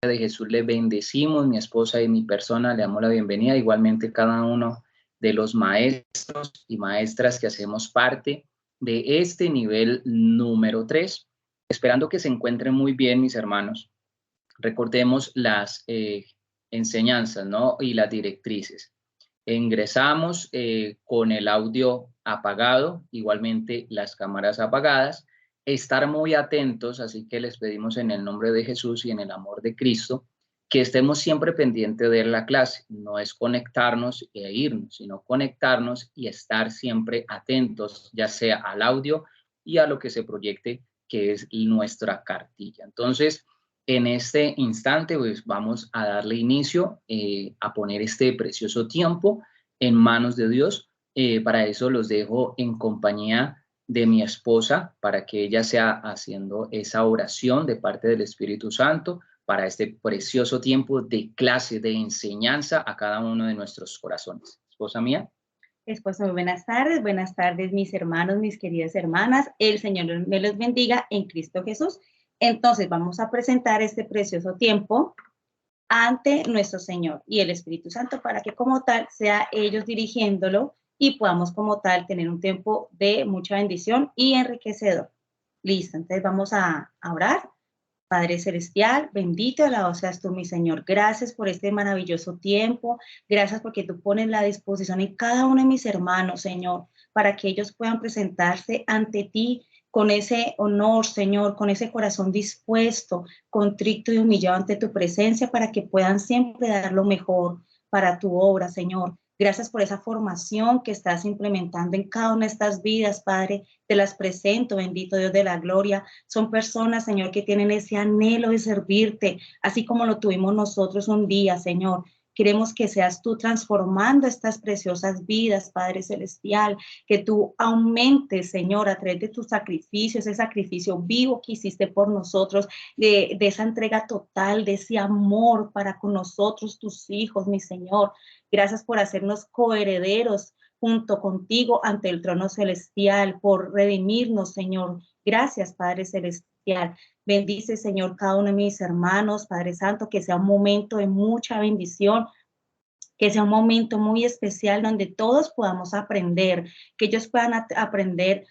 de Jesús le bendecimos, mi esposa y mi persona le damos la bienvenida, igualmente cada uno de los maestros y maestras que hacemos parte de este nivel número 3, esperando que se encuentren muy bien, mis hermanos. Recordemos las enseñanzas, ¿no? Y las directrices. Ingresamos con el audio apagado, igualmente las cámaras apagadas, estar muy atentos, así que les pedimos en el nombre de Jesús y en el amor de Cristo, que estemos siempre pendientes de la clase. No es conectarnos e irnos, sino conectarnos y estar siempre atentos, ya sea al audio y a lo que se proyecte, que es nuestra cartilla. Entonces, en este instante, pues vamos a darle inicio a poner este precioso tiempo en manos de Dios. Para eso los dejo en compañía de mi esposa, para que ella sea haciendo esa oración de parte del Espíritu Santo para este precioso tiempo de clase, de enseñanza a cada uno de nuestros corazones. Esposa mía. Esposa, muy buenas tardes mis hermanos, mis queridas hermanas. El Señor me los bendiga en Cristo Jesús. Entonces vamos a presentar este precioso tiempo ante nuestro Señor y el Espíritu Santo para que como tal sea ellos dirigiéndolo y podamos como tal tener un tiempo de mucha bendición y enriquecedor. Listo, entonces vamos a orar. Padre Celestial, bendito, alabado seas tú, mi Señor. Gracias por este maravilloso tiempo. Gracias porque tú pones la disposición en cada uno de mis hermanos, Señor, para que ellos puedan presentarse ante ti con ese honor, Señor, con ese corazón dispuesto, contrito y humillado ante tu presencia, para que puedan siempre dar lo mejor para tu obra, Señor. Gracias por esa formación que estás implementando en cada una de estas vidas, Padre. Te las presento, bendito Dios de la gloria. Son personas, Señor, que tienen ese anhelo de servirte, así como lo tuvimos nosotros un día, Señor. Queremos que seas tú transformando estas preciosas vidas, Padre Celestial, que tú aumentes, Señor, a través de tu sacrificio, ese sacrificio vivo que hiciste por nosotros, de esa entrega total, de ese amor para con nosotros, tus hijos, mi Señor. Gracias por hacernos coherederos junto contigo ante el trono celestial, por redimirnos, Señor. Gracias, Padre Celestial. Bendice, Señor, cada uno de mis hermanos, Padre Santo, que sea un momento de mucha bendición, que sea un momento muy especial donde todos podamos aprender, que ellos puedan aprender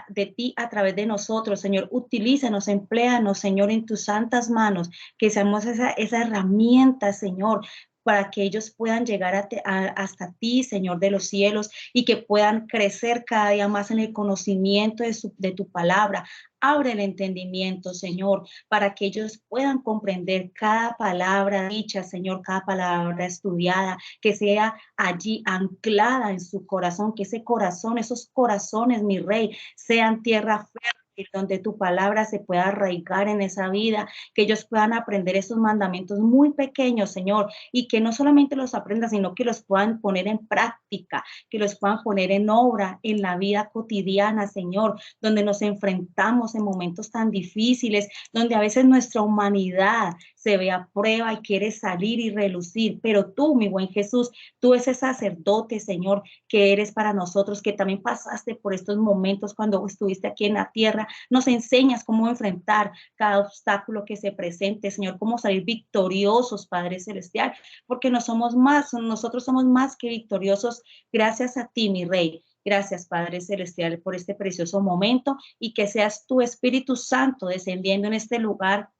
de ti a través de nosotros. Señor, utilízanos, empléanos, Señor, en tus santas manos, que seamos esa herramienta, Señor, para que ellos puedan llegar hasta ti, Señor de los cielos, y que puedan crecer cada día más en el conocimiento de tu palabra. Abre el entendimiento, Señor, para que ellos puedan comprender cada palabra dicha, Señor, cada palabra estudiada, que sea allí anclada en su corazón, que ese corazón, esos corazones, mi Rey, sean tierra fértil, donde tu palabra se pueda arraigar en esa vida, que ellos puedan aprender esos mandamientos muy pequeños, Señor, y que no solamente los aprendan, sino que los puedan poner en práctica, que los puedan poner en obra en la vida cotidiana, Señor, donde nos enfrentamos en momentos tan difíciles, donde a veces nuestra humanidad se ve a prueba y quiere salir y relucir, pero tú, mi buen Jesús, tú ese sacerdote, Señor, que eres para nosotros, que también pasaste por estos momentos cuando estuviste aquí en la tierra, nos enseñas cómo enfrentar cada obstáculo que se presente, Señor, cómo salir victoriosos, Padre Celestial, porque nosotros somos más que victoriosos gracias a ti, mi Rey. Gracias, Padre Celestial, por este precioso momento y que seas tu Espíritu Santo descendiendo en este lugar.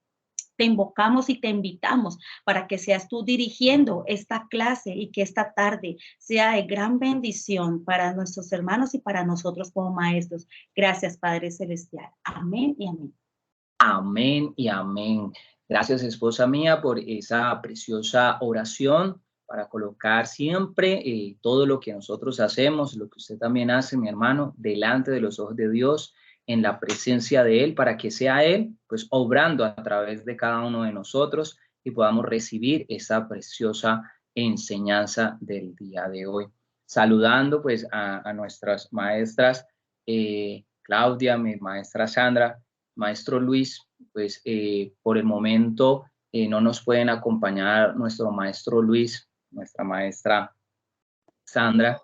Te invocamos y te invitamos para que seas tú dirigiendo esta clase y que esta tarde sea de gran bendición para nuestros hermanos y para nosotros como maestros. Gracias, Padre Celestial. Amén y amén. Amén y amén. Gracias, esposa mía, por esa preciosa oración para colocar siempre todo lo que nosotros hacemos, lo que usted también hace, mi hermano, delante de los ojos de Dios, en la presencia de Él, para que sea Él, pues, obrando a través de cada uno de nosotros y podamos recibir esa preciosa enseñanza del día de hoy. Saludando, pues, a nuestras maestras, Claudia, mi maestra Sandra, maestro Luis, pues por el momento no nos pueden acompañar nuestro maestro Luis, nuestra maestra Sandra,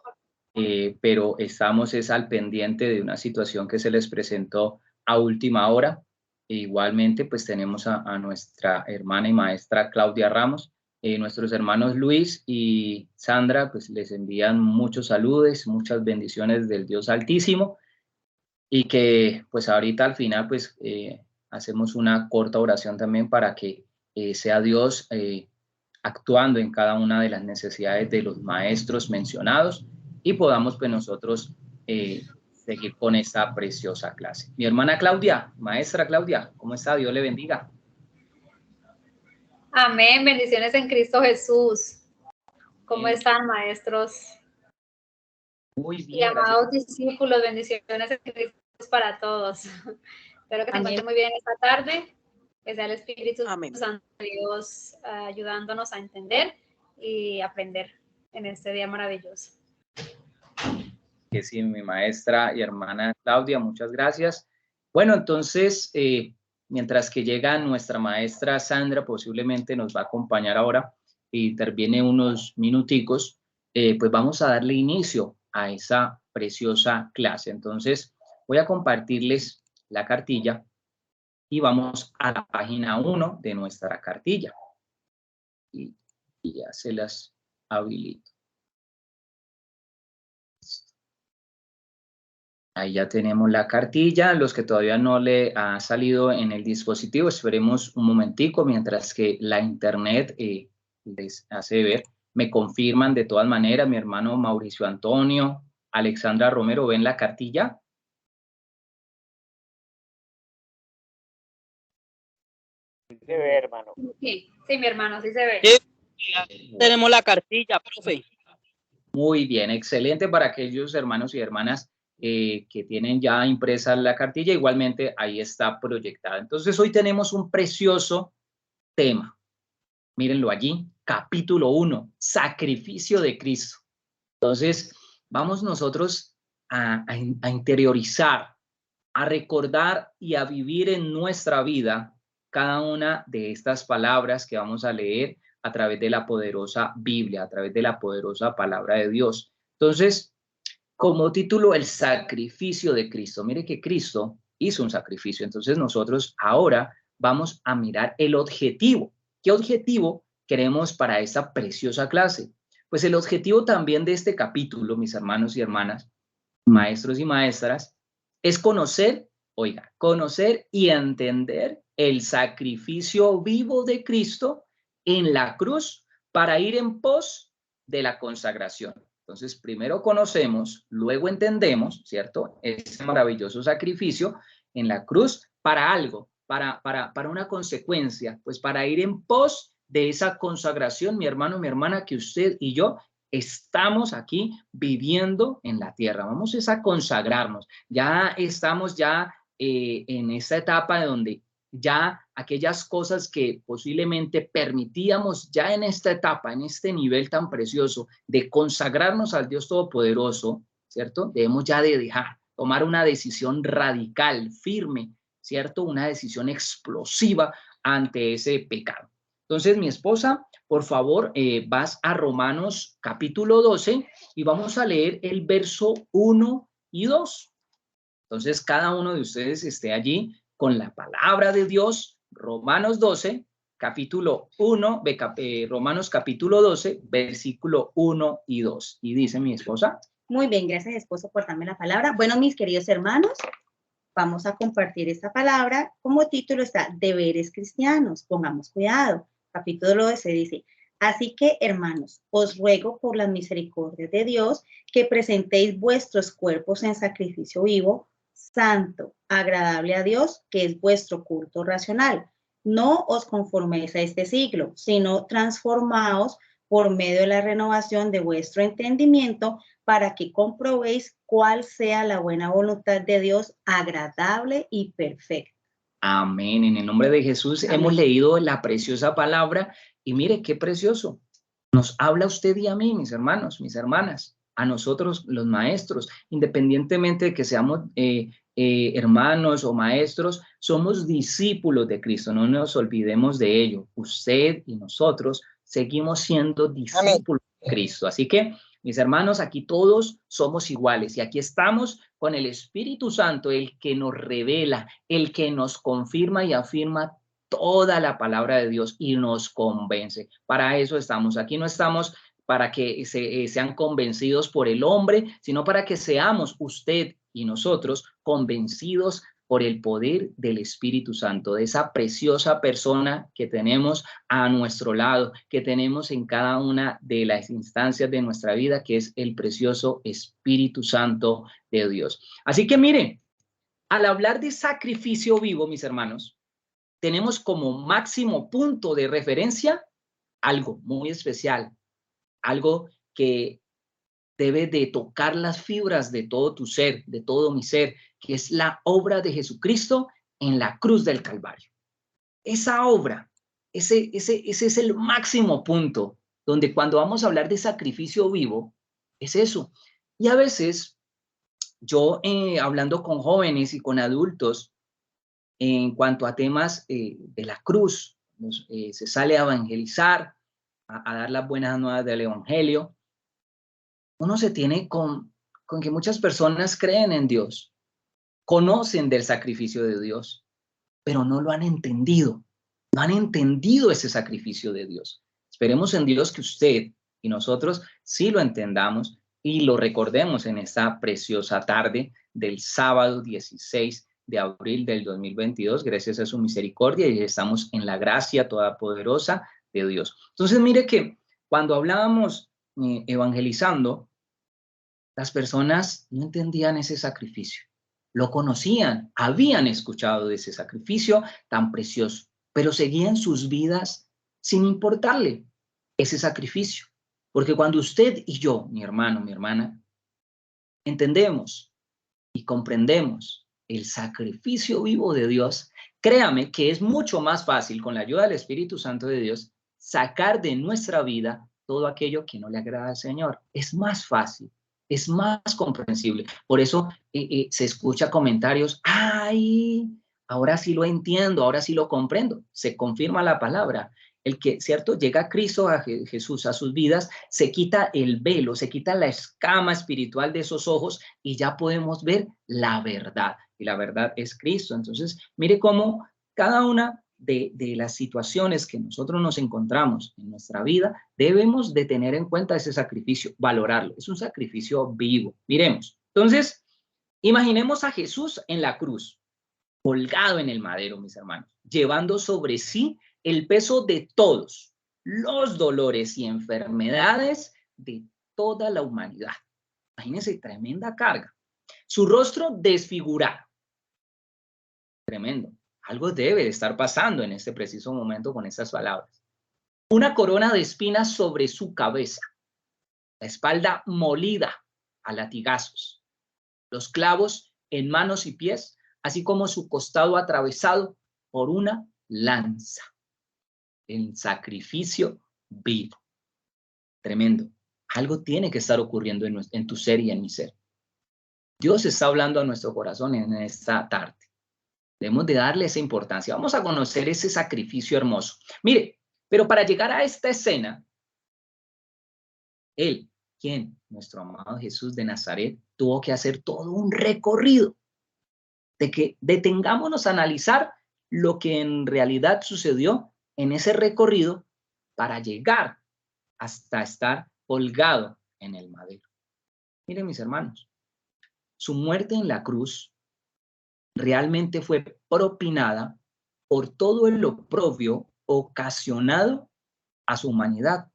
pero estamos al pendiente de una situación que se les presentó a última hora. E igualmente, pues tenemos a nuestra hermana y maestra Claudia Ramos. Nuestros hermanos Luis y Sandra, pues les envían muchos saludos, muchas bendiciones del Dios Altísimo, y que pues ahorita al final pues hacemos una corta oración también para que sea Dios actuando en cada una de las necesidades de los maestros mencionados y podamos pues nosotros seguir con esta preciosa clase. Mi hermana Claudia, maestra Claudia, ¿cómo está? Dios le bendiga. Amén, bendiciones en Cristo Jesús. ¿Cómo están, maestros? Muy bien. Y amados discípulos, bendiciones en Cristo para todos. Espero que se encuentren muy bien esta tarde, que sea el Espíritu Santo de Dios ayudándonos a entender y aprender en este día maravilloso. Que sí, mi maestra y hermana Claudia, muchas gracias. Bueno, entonces, mientras que llega nuestra maestra Sandra, posiblemente nos va a acompañar ahora y interviene unos minuticos, pues vamos a darle inicio a esa preciosa clase. Entonces, voy a compartirles la cartilla y vamos a la página 1 de nuestra cartilla. Y ya se las habilito. Ahí ya tenemos la cartilla. Los que todavía no le ha salido en el dispositivo, esperemos un momentico mientras que la internet les hace ver. Me confirman de todas maneras, mi hermano Mauricio Antonio, Alexandra Romero, ¿ven la cartilla? Se ve, hermano. Sí, mi hermano, sí se ve. Sí, tenemos la cartilla, profe. Muy bien, excelente para aquellos hermanos y hermanas que tienen ya impresa la cartilla, igualmente ahí está proyectada. Entonces hoy tenemos un precioso tema. Mírenlo allí, capítulo 1, sacrificio de Cristo. Entonces vamos nosotros a interiorizar, a recordar y a vivir en nuestra vida cada una de estas palabras que vamos a leer a través de la poderosa Biblia, a través de la poderosa palabra de Dios. Entonces, como título, el sacrificio de Cristo. Mire que Cristo hizo un sacrificio. Entonces nosotros ahora vamos a mirar el objetivo. ¿Qué objetivo queremos para esta preciosa clase? Pues el objetivo también de este capítulo, mis hermanos y hermanas, maestros y maestras, es conocer, oiga, conocer y entender el sacrificio vivo de Cristo en la cruz para ir en pos de la consagración. Entonces, primero conocemos, luego entendemos, ¿cierto? Ese maravilloso sacrificio en la cruz para algo, para una consecuencia, pues para ir en pos de esa consagración, mi hermano, mi hermana, que usted y yo estamos aquí viviendo en la tierra. Vamos a consagrarnos. Ya estamos en esta etapa de donde ya aquellas cosas que posiblemente permitíamos ya en esta etapa, en este nivel tan precioso de consagrarnos al Dios Todopoderoso, ¿cierto? Debemos ya de tomar una decisión radical, firme, ¿cierto? Una decisión explosiva ante ese pecado. Entonces, mi esposa, por favor, vas a Romanos capítulo 12 y vamos a leer el verso 1 y 2. Entonces, cada uno de ustedes esté allí con la palabra de Dios, Romanos 12, capítulo 1, Romanos capítulo 12, versículo 1 y 2. Y dice mi esposa. Muy bien, gracias, esposo, por darme la palabra. Bueno, mis queridos hermanos, vamos a compartir esta palabra. Como título está Deberes Cristianos. Pongamos cuidado. Capítulo 12 dice: así que, hermanos, os ruego por las misericordias de Dios que presentéis vuestros cuerpos en sacrificio vivo, santo, agradable a Dios, que es vuestro culto racional. No os conforméis a este siglo, sino transformaos por medio de la renovación de vuestro entendimiento, para que comprobéis cuál sea la buena voluntad de Dios, agradable y perfecta. Amén. En el nombre de Jesús. Amén. Hemos leído la preciosa palabra y mire qué precioso. Nos habla usted y a mí, mis hermanos, mis hermanas, a nosotros los maestros, independientemente de que seamos hermanos o maestros, somos discípulos de Cristo. No nos olvidemos de ello. Usted y nosotros seguimos siendo discípulos de Cristo. Así que Mis hermanos, aquí todos somos iguales y aquí estamos con el Espíritu Santo, el que nos revela, el que nos confirma y afirma toda la palabra de Dios y nos convence. Para eso estamos. Aquí no estamos para que sean convencidos por el hombre, sino para que seamos usted y nosotros convencidos por el poder del Espíritu Santo, de esa preciosa persona que tenemos a nuestro lado, que tenemos en cada una de las instancias de nuestra vida, que es el precioso Espíritu Santo de Dios. Así que miren, al hablar de sacrificio vivo, mis hermanos, tenemos como máximo punto de referencia algo muy especial, algo que debe de tocar las fibras de todo tu ser, de todo mi ser, que es la obra de Jesucristo en la cruz del Calvario. Esa obra, ese es el máximo punto, donde cuando vamos a hablar de sacrificio vivo, es eso. Y a veces, yo hablando con jóvenes y con adultos, en cuanto a temas de la cruz, se sale a evangelizar, a dar las buenas nuevas del evangelio, uno se tiene con que muchas personas creen en Dios, conocen del sacrificio de Dios, pero no lo han entendido, no han entendido ese sacrificio de Dios. Esperemos en Dios que usted y nosotros sí lo entendamos y lo recordemos en esta preciosa tarde del sábado 16 de abril del 2022, gracias a su misericordia, y estamos en la gracia todopoderosa de Dios. Entonces, mire que cuando hablábamos evangelizando, las personas no entendían ese sacrificio, lo conocían, habían escuchado de ese sacrificio tan precioso, pero seguían sus vidas sin importarle ese sacrificio. Porque cuando usted y yo, mi hermano, mi hermana, entendemos y comprendemos el sacrificio vivo de Dios, créame que es mucho más fácil, con la ayuda del Espíritu Santo de Dios, sacar de nuestra vida todo aquello que no le agrada al Señor. Es más fácil, es más comprensible. Por eso se escucha comentarios, ¡ay! Ahora sí lo entiendo, ahora sí lo comprendo. Se confirma la palabra. El que, ¿cierto? Llega Cristo, a Jesús, a sus vidas, se quita el velo, se quita la escama espiritual de esos ojos y ya podemos ver la verdad. Y la verdad es Cristo. Entonces, mire cómo cada una de las situaciones que nosotros nos encontramos en nuestra vida, debemos de tener en cuenta ese sacrificio, valorarlo. Es un sacrificio vivo. Miremos. Entonces, imaginemos a Jesús en la cruz, colgado en el madero, mis hermanos, llevando sobre sí el peso de todos los dolores y enfermedades de toda la humanidad. Imagínense, tremenda carga. Su rostro desfigurado. Tremendo. Algo debe de estar pasando en este preciso momento con estas palabras. Una corona de espinas sobre su cabeza. La espalda molida a latigazos. Los clavos en manos y pies, así como su costado atravesado por una lanza. El sacrificio vivo. Tremendo. Algo tiene que estar ocurriendo en tu ser y en mi ser. Dios está hablando a nuestro corazón en esta tarde. Debemos de darle esa importancia. Vamos a conocer ese sacrificio hermoso. Mire, pero para llegar a esta escena, él, quien, nuestro amado Jesús de Nazaret, tuvo que hacer todo un recorrido. De que detengámonos a analizar lo que en realidad sucedió en ese recorrido para llegar hasta estar colgado en el madero. Miren, mis hermanos, su muerte en la cruz realmente fue propinada por todo el oprobio ocasionado a su humanidad,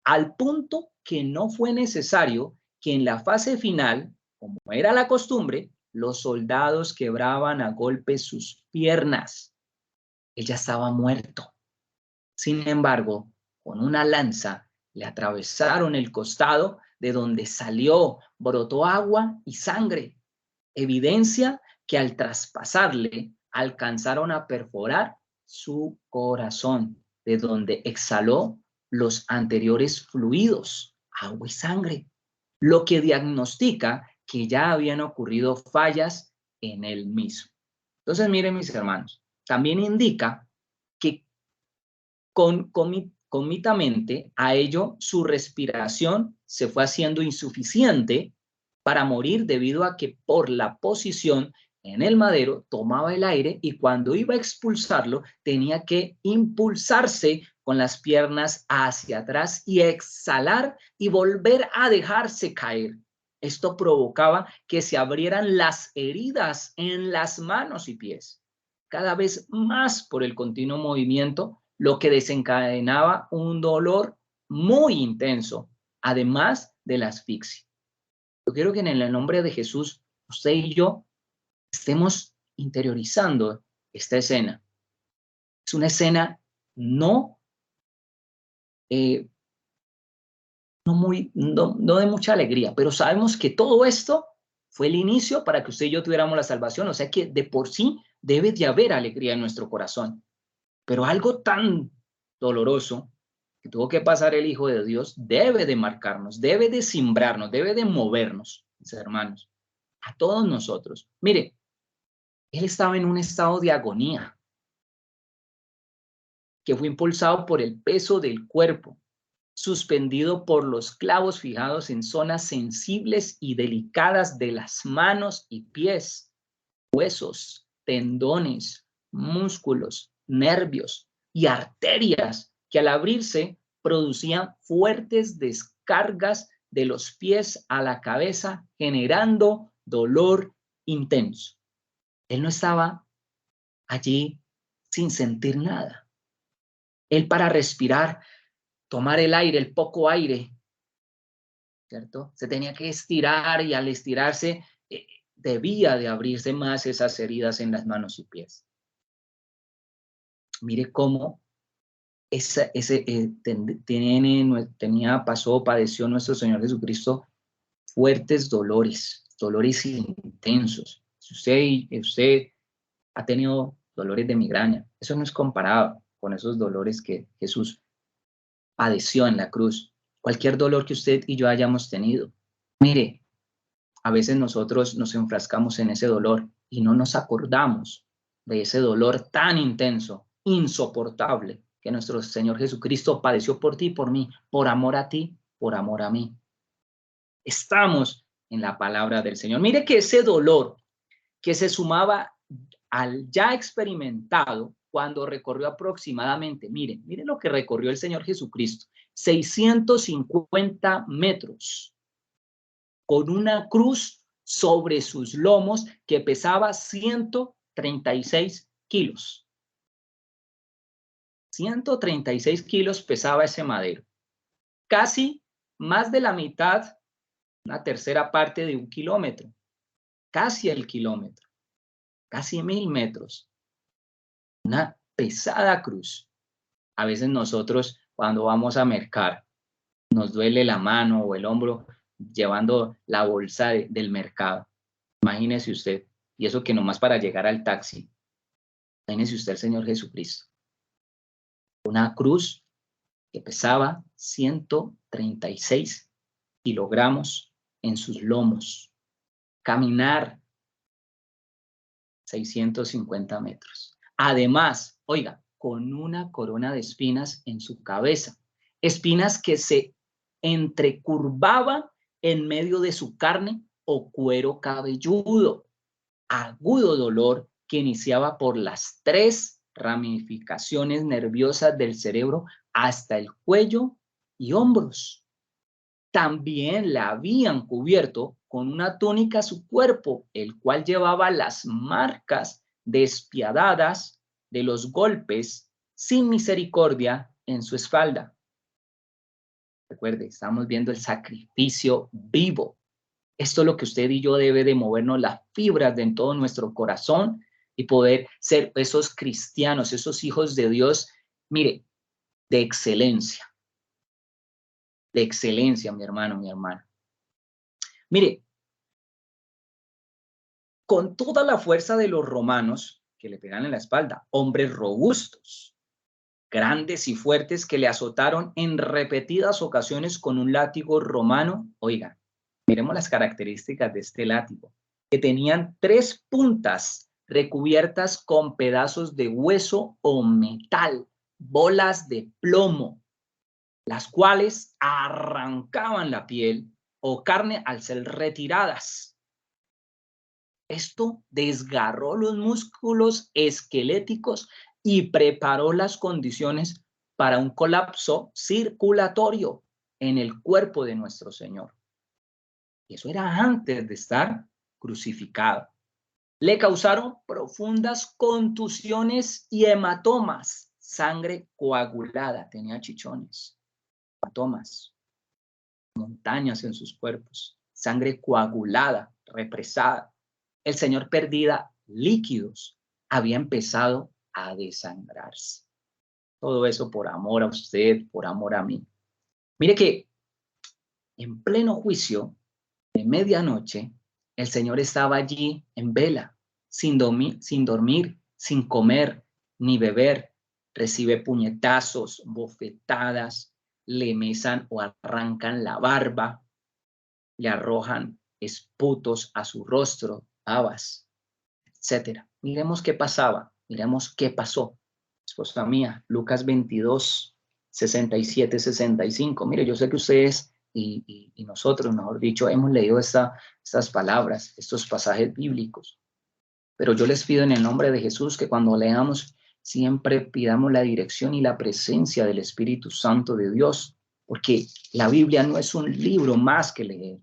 al punto que no fue necesario que en la fase final, como era la costumbre, los soldados quebraban a golpes sus piernas. Él ya estaba muerto. Sin embargo, con una lanza le atravesaron el costado, de donde salió, brotó agua y sangre, evidencia que al traspasarle alcanzaron a perforar su corazón, de donde exhaló los anteriores fluidos, agua y sangre, lo que diagnostica que ya habían ocurrido fallas en él mismo. Entonces, miren, mis hermanos, también indica que concomitantemente a ello su respiración se fue haciendo insuficiente para morir debido a que por la posición en el madero tomaba el aire y cuando iba a expulsarlo tenía que impulsarse con las piernas hacia atrás y exhalar y volver a dejarse caer. Esto provocaba que se abrieran las heridas en las manos y pies, cada vez más por el continuo movimiento, lo que desencadenaba un dolor muy intenso, además de la asfixia. Yo quiero que en el nombre de Jesús, usted y yo estemos interiorizando esta escena. Es una escena no de mucha alegría, pero sabemos que todo esto fue el inicio para que usted y yo tuviéramos la salvación, o sea que de por sí debe de haber alegría en nuestro corazón, pero algo tan doloroso que tuvo que pasar el Hijo de Dios debe de marcarnos, debe de cimbrarnos, debe de movernos, mis hermanos, a todos nosotros. Mire, él estaba en un estado de agonía que fue impulsado por el peso del cuerpo, suspendido por los clavos fijados en zonas sensibles y delicadas de las manos y pies, huesos, tendones, músculos, nervios y arterias que al abrirse producían fuertes descargas de los pies a la cabeza, generando dolor intenso. Él no estaba allí sin sentir nada. Él para respirar, tomar el aire, el poco aire, ¿cierto? Se tenía que estirar y al estirarse debía de abrirse más esas heridas en las manos y pies. Mire cómo padeció nuestro Señor Jesucristo fuertes dolores intensos. Si usted ha tenido dolores de migraña, eso no es comparado con esos dolores que Jesús padeció en la cruz. Cualquier dolor que usted y yo hayamos tenido. Mire, a veces nosotros nos enfrascamos en ese dolor y no nos acordamos de ese dolor tan intenso, insoportable, que nuestro Señor Jesucristo padeció por ti y por mí, por amor a ti, por amor a mí. Estamos en la palabra del Señor. Mire que ese dolor que se sumaba al ya experimentado cuando recorrió aproximadamente, miren lo que recorrió el Señor Jesucristo, 650 metros, con una cruz sobre sus lomos que pesaba 136 kilos. 136 kilos pesaba ese madero. Casi más de la mitad, una tercera parte de un kilómetro. Casi el kilómetro. Casi 1000 metros. Una pesada cruz. A veces nosotros cuando vamos a mercar, nos duele la mano o el hombro llevando la bolsa del mercado. Imagínese usted, y eso que nomás para llegar al taxi. Imagínese usted el Señor Jesucristo. Una cruz que pesaba 136 kilogramos en sus lomos. Caminar 650 metros. Además, oiga, con una corona de espinas en su cabeza. Espinas que se entrecurvaban en medio de su carne o cuero cabelludo. Agudo dolor que iniciaba por las 3 ramificaciones nerviosas del cerebro hasta el cuello y hombros. También la habían cubierto con una túnica a su cuerpo, el cual llevaba las marcas despiadadas de los golpes sin misericordia en su espalda. Recuerde, estamos viendo el sacrificio vivo. Esto es lo que usted y yo debe de movernos las fibras de todo nuestro corazón y poder ser esos cristianos, esos hijos de Dios, mire, de excelencia. De excelencia, mi hermano, mi hermana. Mire, con toda la fuerza de los romanos que le pegan en la espalda, hombres robustos, grandes y fuertes que le azotaron en repetidas ocasiones con un látigo romano. Oigan, miremos las características de este látigo, que tenían 3 puntas recubiertas con pedazos de hueso o metal, bolas de plomo. las cuales arrancaban la piel o carne al ser retiradas. Esto desgarró los músculos esqueléticos y preparó las condiciones para un colapso circulatorio en el cuerpo de nuestro Señor. Y eso era antes de estar crucificado. Le causaron profundas contusiones y hematomas, sangre coagulada, tenía chichones, hematomas, montañas en sus cuerpos, sangre coagulada, represada. El Señor perdía líquidos, había empezado a desangrarse. Todo eso por amor a usted, por amor a mí. Mire que en pleno juicio de medianoche, el Señor estaba allí en vela, sin dormir, sin comer ni beber. Recibe puñetazos, bofetadas, le mesan o arrancan la barba, le arrojan esputos a su rostro, babas, etc. Miremos qué pasaba, miremos qué pasó. Esposa mía, Lucas 22, 67, 65. Mire, yo sé que ustedes y nosotros, mejor dicho, hemos leído estas palabras, estos pasajes bíblicos. Pero yo les pido en el nombre de Jesús que cuando leamos, siempre pidamos la dirección y la presencia del Espíritu Santo de Dios, porque la Biblia no es un libro más que leer.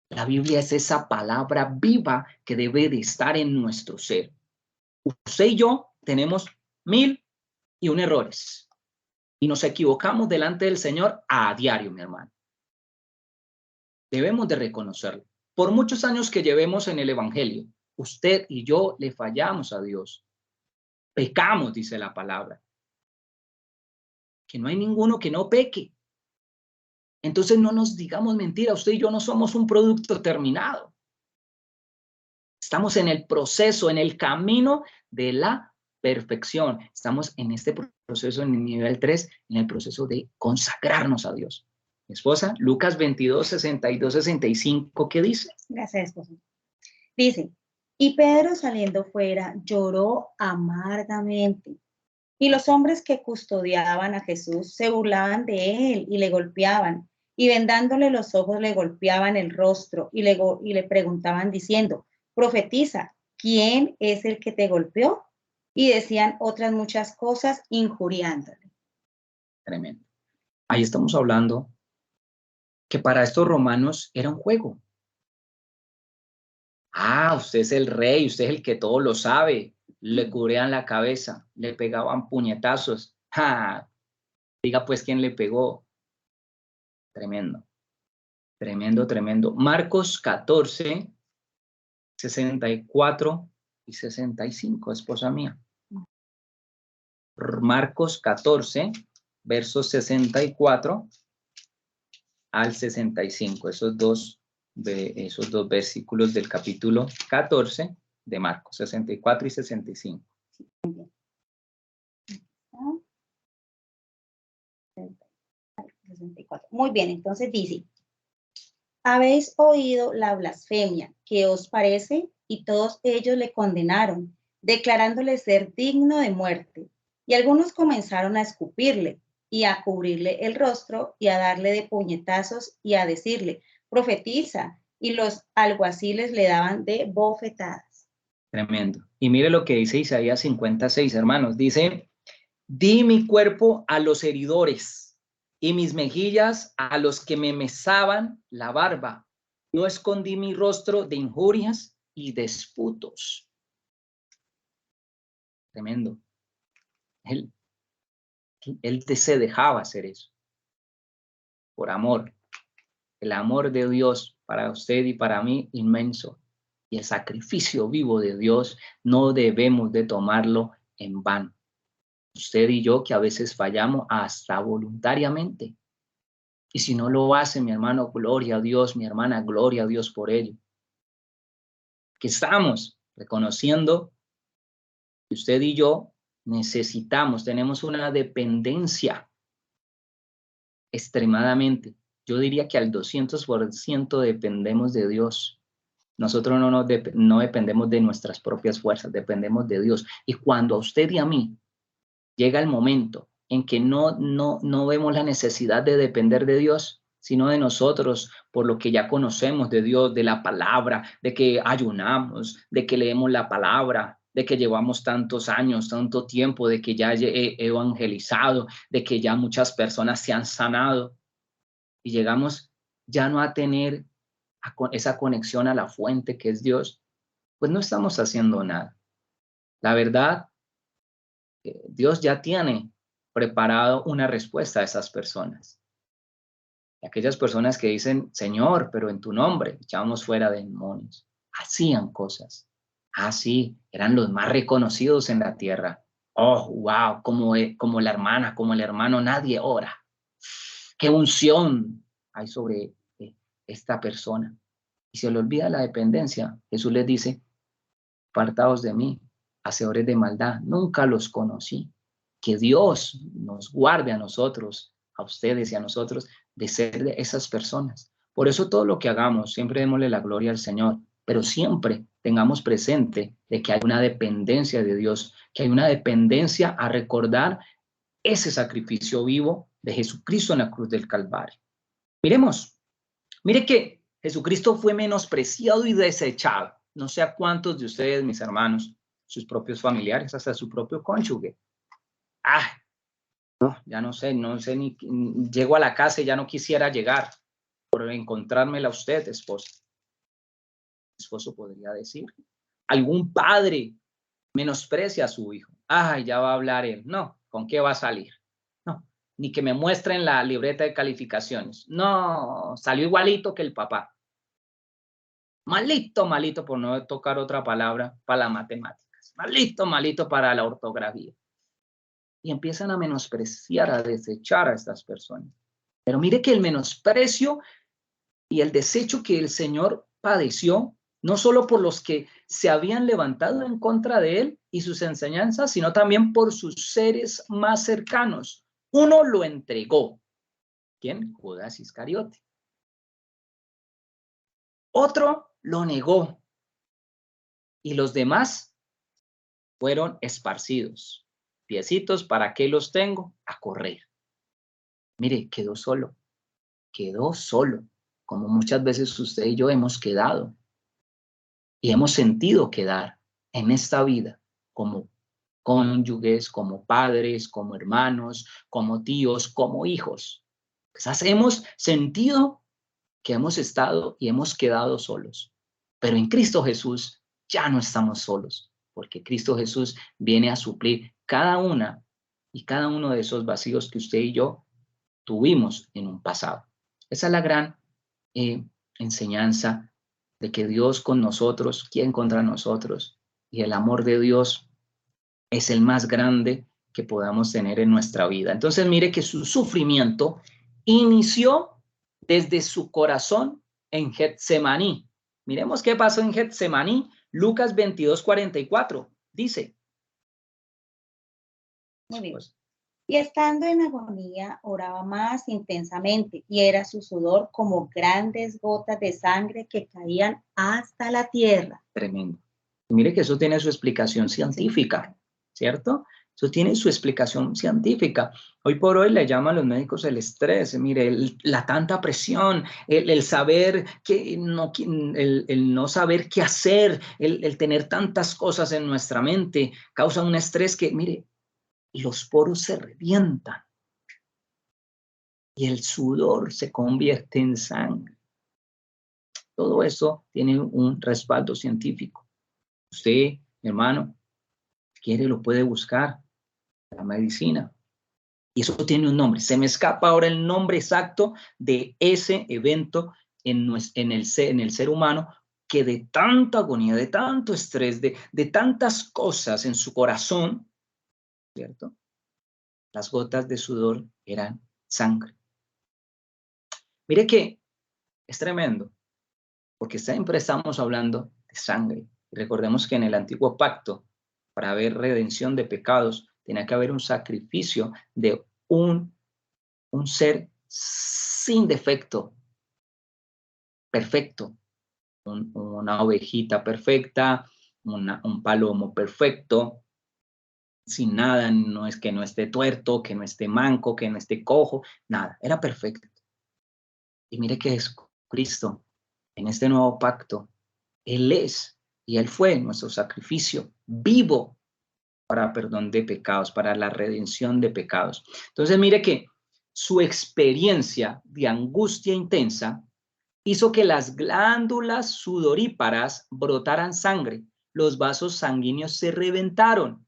La Biblia es esa palabra viva que debe de estar en nuestro ser. Usted y yo tenemos 1001 errores y nos equivocamos delante del Señor a diario, mi hermano. Debemos de reconocerlo. Por muchos años que llevemos en el Evangelio, usted y yo le fallamos a Dios. Pecamos, dice la palabra. Que no hay ninguno que no peque. Entonces no nos digamos mentira, usted y yo no somos un producto terminado. Estamos en el proceso, en el camino de la perfección. Estamos en este proceso, en el nivel 3, en el proceso de consagrarnos a Dios. Mi esposa, Lucas 22, 62, 65, ¿qué dice? Gracias, esposa. Dice, y Pedro saliendo fuera lloró amargamente. Y los hombres que custodiaban a Jesús se burlaban de él y le golpeaban. Y vendándole los ojos le golpeaban el rostro y le preguntaban diciendo, profetiza, ¿quién es el que te golpeó? Y decían otras muchas cosas injuriándole. Tremendo. Ahí estamos hablando que para estos romanos era un juego. Ah, usted es el rey, usted es el que todo lo sabe. Le cubrían la cabeza, le pegaban puñetazos. ¡Ja! Diga pues quién le pegó. Tremendo, tremendo, tremendo. Marcos 14, 64 y 65, esposa mía. Marcos 14, versos 64 al 65. Esos dos versículos del capítulo 14 de Marcos, 64 y 65. Muy bien, entonces dice, habéis oído la blasfemia, ¿qué os parece? Y todos ellos le condenaron, declarándole ser digno de muerte. Y algunos comenzaron a escupirle y a cubrirle el rostro y a darle de puñetazos y a decirle, profetiza, y los alguaciles le daban de bofetadas. Tremendo. Y mire lo que dice Isaías 56, hermanos. Dice, di mi cuerpo a los heridores y mis mejillas a los que me mesaban la barba. No escondí mi rostro de injurias y disputos. Tremendo. Él se dejaba hacer eso. Por amor. El amor de Dios para usted y para mí, inmenso. Y el sacrificio vivo de Dios no debemos de tomarlo en vano. Usted y yo que a veces fallamos hasta voluntariamente. Y si no lo hace, mi hermano, gloria a Dios, mi hermana, gloria a Dios por ello. Que estamos reconociendo que usted y yo tenemos una dependencia extremadamente. Yo diría que al 200% dependemos de Dios. Nosotros no dependemos de nuestras propias fuerzas, dependemos de Dios. Y cuando a usted y a mí llega el momento en que no vemos la necesidad de depender de Dios, sino de nosotros, por lo que ya conocemos de Dios, de la palabra, de que ayunamos, de que leemos la palabra, de que llevamos tantos años, tanto tiempo, de que ya he evangelizado, de que ya muchas personas se han sanado, y llegamos ya no a tener esa conexión a la fuente que es Dios, pues no estamos haciendo nada. La verdad, Dios ya tiene preparado una respuesta a esas personas. Y aquellas personas que dicen, Señor, pero en tu nombre echamos fuera demonios, hacían cosas. Así, eran los más reconocidos en la tierra. Oh, wow, como la hermana, como el hermano, nadie ora. Qué unción hay sobre esta persona. Y se le olvida la dependencia. Jesús les dice, apartaos de mí, hacedores de maldad, nunca los conocí. Que Dios nos guarde a nosotros, a ustedes y a nosotros, de ser de esas personas. Por eso todo lo que hagamos, siempre démosle la gloria al Señor, pero siempre tengamos presente de que hay una dependencia de Dios, que hay una dependencia a recordar ese sacrificio vivo de Jesucristo en la cruz del Calvario. Mire que Jesucristo fue menospreciado y desechado. No sé a cuántos de ustedes, mis hermanos, sus propios familiares, hasta su propio cónyuge. No, ya no sé ni llego a la casa y ya no quisiera llegar por encontrármela a usted, esposa. Esposo podría decir. Algún padre menosprecia a su hijo. Ya va a hablar él. No, ¿con qué va a salir? No, ni que me muestren la libreta de calificaciones. No, salió igualito que el papá. Malito, malito, por no tocar otra palabra, para las matemáticas. Malito, malito para la ortografía. Y empiezan a menospreciar, a desechar a estas personas. Pero mire que el menosprecio y el desecho que el Señor padeció, no solo por los que se habían levantado en contra de él y sus enseñanzas, sino también por sus seres más cercanos. Uno lo entregó. ¿Quién? Judas Iscariote. Otro lo negó. Y los demás fueron esparcidos. Piecitos, ¿para qué los tengo? A correr. Mire, quedó solo, como muchas veces usted y yo hemos quedado y hemos sentido quedar en esta vida como cónyuges, como padres, como hermanos, como tíos, como hijos. Quizás hemos sentido que hemos estado y hemos quedado solos, pero en Cristo Jesús ya no estamos solos, porque Cristo Jesús viene a suplir cada una y cada uno de esos vacíos que usted y yo tuvimos en un pasado. Esa es la gran enseñanza de que Dios con nosotros, ¿quién contra nosotros? Y el amor de Dios es el más grande que podamos tener en nuestra vida. Entonces mire que su sufrimiento inició desde su corazón en Getsemaní. Miremos qué pasó en Getsemaní. Lucas 22:44 dice. Muy bien. Y estando en agonía, oraba más intensamente, y era su sudor como grandes gotas de sangre que caían hasta la tierra. Tremendo. Y mire que eso tiene su explicación científica, ¿cierto? Eso tiene su explicación científica. Hoy por hoy le llaman los médicos el estrés. Mire, la tanta presión, el saber que no, el no saber qué hacer, el tener tantas cosas en nuestra mente, causa un estrés que, mire, los poros se revientan y el sudor se convierte en sangre. Todo eso tiene un respaldo científico. Usted, mi hermano, quiere, lo puede buscar, la medicina. Y eso tiene un nombre. Se me escapa ahora el nombre exacto de ese evento en el ser humano, que de tanta agonía, de tanto estrés, de tantas cosas en su corazón, ¿cierto? Las gotas de sudor eran sangre. Mire que es tremendo, porque siempre estamos hablando de sangre. Y recordemos que en el antiguo pacto, para haber redención de pecados, tenía que haber un sacrificio de un ser sin defecto, perfecto, una ovejita perfecta, un palomo perfecto, sin nada, no es que no esté tuerto, que no esté manco, que no esté cojo, nada, era perfecto. Y mire que Jesucristo, en este nuevo pacto, Él es y Él fue nuestro sacrificio vivo para perdón de pecados, para la redención de pecados. Entonces mire que su experiencia de angustia intensa hizo que las glándulas sudoríparas brotaran sangre, los vasos sanguíneos se reventaron.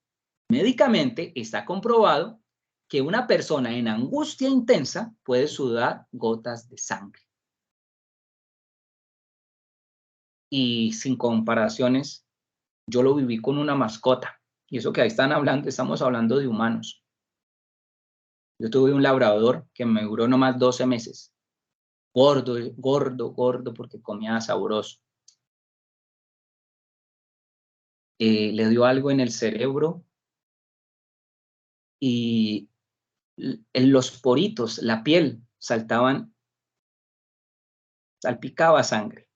Médicamente está comprobado que una persona en angustia intensa puede sudar gotas de sangre. Y sin comparaciones, yo lo viví con una mascota. Y eso que ahí estamos hablando de humanos. Yo tuve un labrador que me duró nomás 12 meses. Gordo, gordo, gordo, porque comía sabroso. Le dio algo en el cerebro y en los poritos, la piel, salpicaba sangre.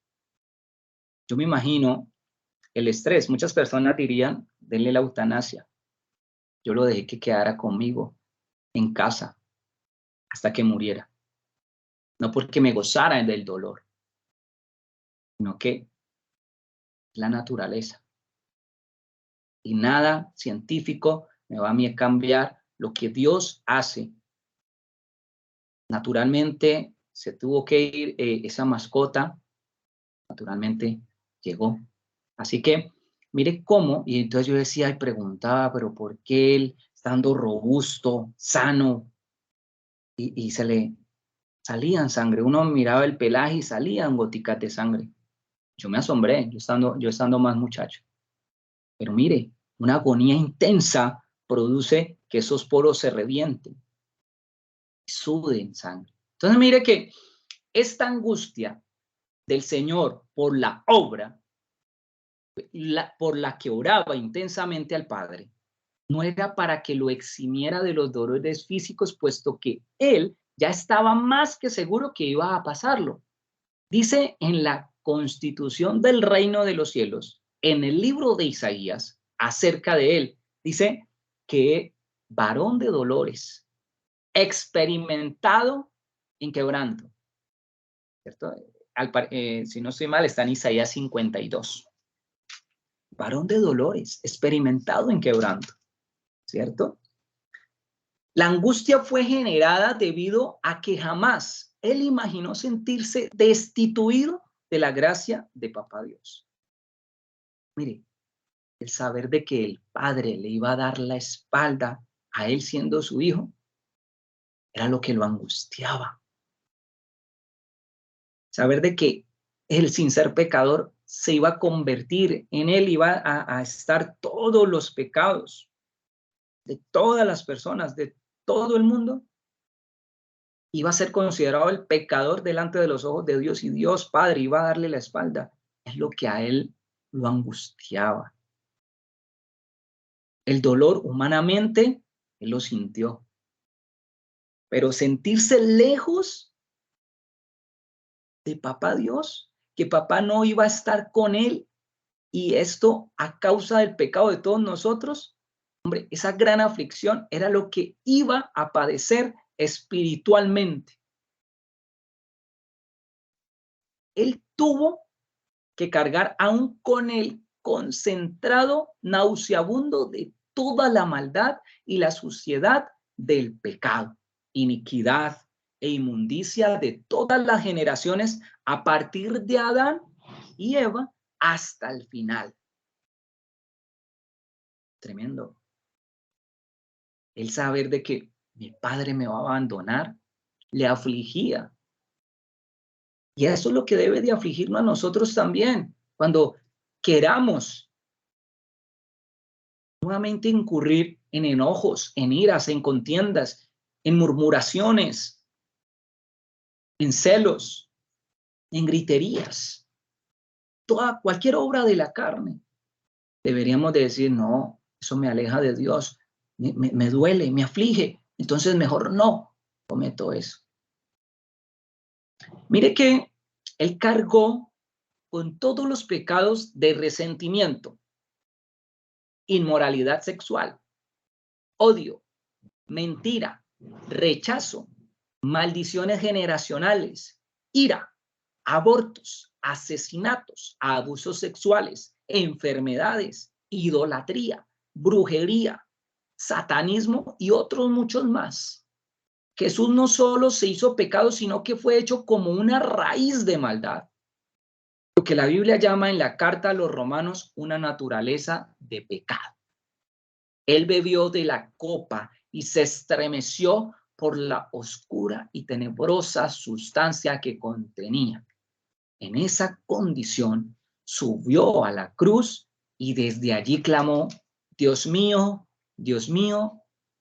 Yo me imagino el estrés. Muchas personas dirían, denle la eutanasia. Yo lo dejé que quedara conmigo en casa hasta que muriera. No porque me gozara del dolor, sino que la naturaleza. Y nada científico me va a mí a cambiar lo que Dios hace. Naturalmente se tuvo que ir esa mascota, naturalmente llegó. Así que mire cómo, y entonces yo decía y preguntaba, pero ¿por qué él, estando robusto, sano, y se le salían sangre? Uno miraba el pelaje y salían goticas de sangre. Yo me asombré, yo estando más muchacho. Pero mire, una agonía intensa produce que esos poros se revienten y suden sangre. Entonces mire que esta angustia del Señor por la obra, por la que oraba intensamente al Padre, no era para que lo eximiera de los dolores físicos, puesto que él ya estaba más que seguro que iba a pasarlo. Dice en la Constitución del Reino de los Cielos, en el libro de Isaías, acerca de él, dice que varón de dolores, experimentado en quebranto, ¿cierto? Si no estoy mal, está en Isaías 52. Varón de dolores, experimentado en quebranto, ¿cierto? La angustia fue generada debido a que jamás él imaginó sentirse destituido de la gracia de Papá Dios. Mire, el saber de que el Padre le iba a dar la espalda a él siendo su hijo, era lo que lo angustiaba. Saber de que él, sin ser pecador, se iba a convertir en él, iba a estar todos los pecados de todas las personas, de todo el mundo, iba a ser considerado el pecador delante de los ojos de Dios, y Dios Padre iba a darle la espalda. Es lo que a él lo angustiaba. El dolor humanamente, él lo sintió. Pero sentirse lejos de Papá Dios, que Papá no iba a estar con él, y esto a causa del pecado de todos nosotros, hombre, esa gran aflicción era lo que iba a padecer espiritualmente. Él tuvo que cargar aún con el concentrado nauseabundo de toda la maldad y la suciedad del pecado, iniquidad e inmundicia de todas las generaciones a partir de Adán y Eva hasta el final. Tremendo. El saber de que mi padre me va a abandonar le afligía. Y eso es lo que debe de afligirnos a nosotros también, cuando queramos nuevamente incurrir en enojos, en iras, en contiendas, en murmuraciones, en celos, en griterías, cualquier obra de la carne. Deberíamos de decir, no, eso me aleja de Dios, me duele, me aflige, entonces mejor no cometo eso. Mire que él cargó con todos los pecados de resentimiento, inmoralidad sexual, odio, mentira, rechazo, maldiciones generacionales, ira, abortos, asesinatos, abusos sexuales, enfermedades, idolatría, brujería, satanismo y otros muchos más. Jesús no solo se hizo pecado, sino que fue hecho como una raíz de maldad. Lo que la Biblia llama en la carta a los romanos una naturaleza de pecado. Él bebió de la copa y se estremeció por la oscura y tenebrosa sustancia que contenía. En esa condición subió a la cruz y desde allí clamó: Dios mío,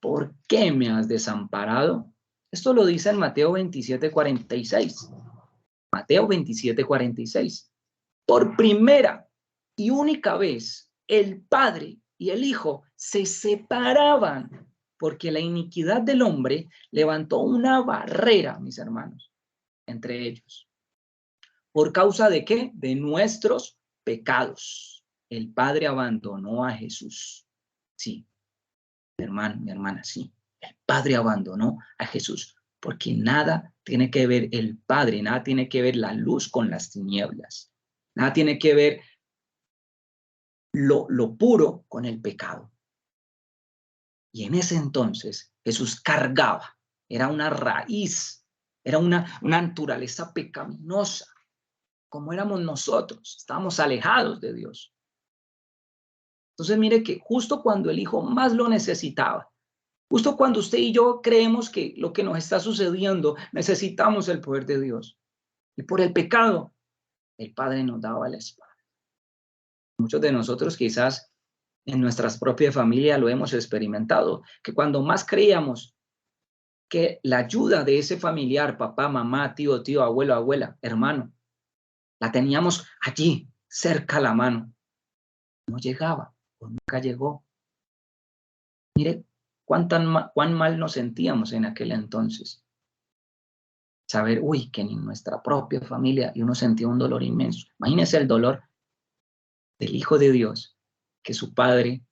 ¿por qué me has desamparado? Esto lo dice en Mateo 27:46. Mateo 27:46. Por primera y única vez, el Padre y el Hijo se separaban porque la iniquidad del hombre levantó una barrera, mis hermanos, entre ellos. ¿Por causa de qué? De nuestros pecados. El Padre abandonó a Jesús. Sí, mi hermano, mi hermana, sí. El Padre abandonó a Jesús porque nada tiene que ver el Padre, nada tiene que ver la luz con las tinieblas. Nada tiene que ver lo puro con el pecado. Y en ese entonces Jesús cargaba, era una raíz, era una naturaleza pecaminosa, como éramos nosotros, estábamos alejados de Dios. Entonces mire que justo cuando el Hijo más lo necesitaba, justo cuando usted y yo creemos que lo que nos está sucediendo, necesitamos el poder de Dios. Y por el pecado, el Padre nos daba la espada. Muchos de nosotros quizás en nuestras propias familias lo hemos experimentado, que cuando más creíamos que la ayuda de ese familiar, papá, mamá, tío, abuelo, abuela, hermano, la teníamos allí, cerca a la mano, no llegaba o nunca llegó. Mire cuán mal nos sentíamos en aquel entonces. Saber, uy, que ni nuestra propia familia, y uno sentía un dolor inmenso. Imagínese el dolor del Hijo de Dios, que su Padre,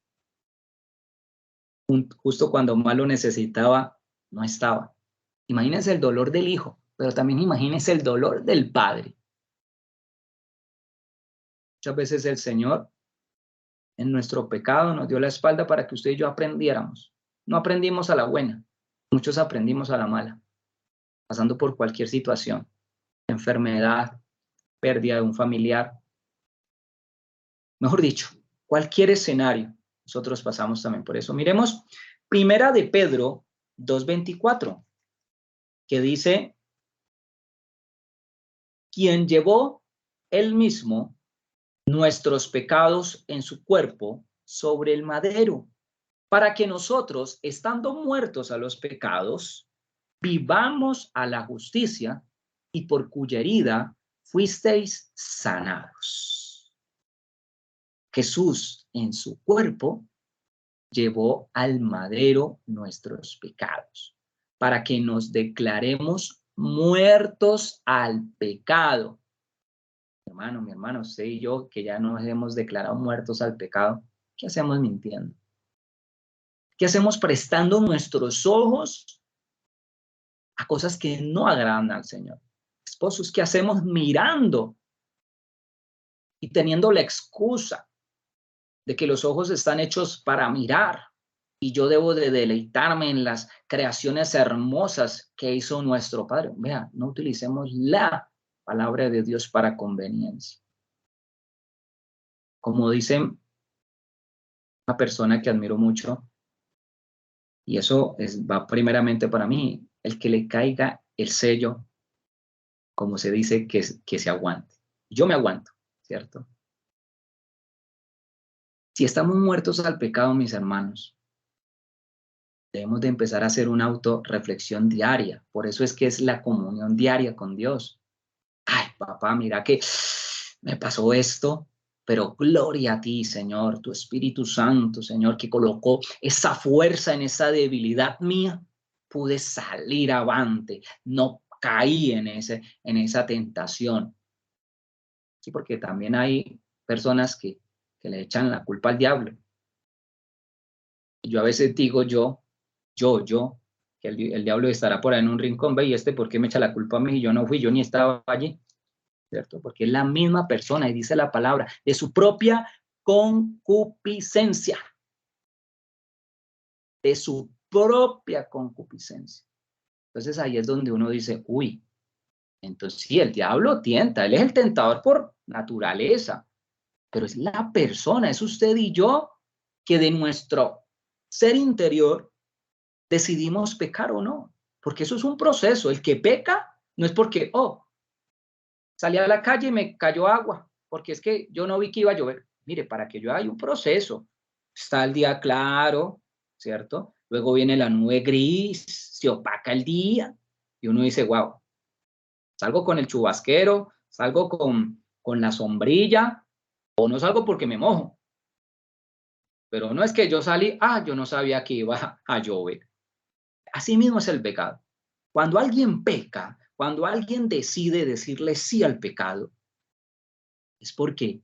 justo cuando más lo necesitaba, no estaba. Imagínense el dolor del Hijo, pero también imagínense el dolor del Padre. Muchas veces el Señor, en nuestro pecado, nos dio la espalda para que usted y yo aprendiéramos. No aprendimos a la buena, muchos aprendimos a la mala, pasando por cualquier situación, enfermedad, pérdida de un familiar. Mejor dicho, cualquier escenario, nosotros pasamos también por eso. Miremos Primera de Pedro 2:24, que dice: quien llevó él mismo nuestros pecados en su cuerpo sobre el madero, para que nosotros, estando muertos a los pecados, vivamos a la justicia, y por cuya herida fuisteis sanados. Jesús en su cuerpo llevó al madero nuestros pecados, para que nos declaremos muertos al pecado. Mi hermano, usted y yo, que ya nos hemos declarado muertos al pecado, ¿qué hacemos mintiendo? ¿Qué hacemos prestando nuestros ojos a cosas que no agradan al Señor? Esposos, ¿qué hacemos mirando y teniendo la excusa de que los ojos están hechos para mirar y yo debo de deleitarme en las creaciones hermosas que hizo nuestro Padre? Vea, no utilicemos la palabra de Dios para conveniencia. Como dice una persona que admiro mucho, y eso va primeramente para mí, el que le caiga el sello, como se dice, que se aguante. Yo me aguanto, ¿cierto? Si estamos muertos al pecado, mis hermanos, debemos de empezar a hacer una autorreflexión diaria. Por eso es que es la comunión diaria con Dios. Ay, papá, mira que me pasó esto, pero gloria a ti, Señor, tu Espíritu Santo, Señor, que colocó esa fuerza en esa debilidad mía. Pude salir avante, no caí en esa tentación. Sí, porque también hay personas que le echan la culpa al diablo. Yo a veces digo que el diablo estará por ahí en un rincón, ve, y ¿por qué me echa la culpa a mí? Yo no fui, yo ni estaba allí, ¿cierto? Porque es la misma persona, y dice la palabra, de su propia concupiscencia. De su propia concupiscencia. Entonces ahí es donde uno dice, uy, entonces sí, el diablo tienta, él es el tentador por naturaleza, pero es la persona, es usted y yo, que de nuestro ser interior decidimos pecar o no, porque eso es un proceso. El que peca no es porque, salí a la calle y me cayó agua, porque es que yo no vi que iba a llover. Mire, para que yo haya un proceso, está el día claro, ¿cierto? Luego viene la nube gris, se opaca el día, y uno dice, wow, salgo con el chubasquero, salgo con la sombrilla, o no salgo porque me mojo. Pero no es que yo salí, yo no sabía que iba a llover. Así mismo es el pecado. Cuando alguien peca, cuando alguien decide decirle sí al pecado, es porque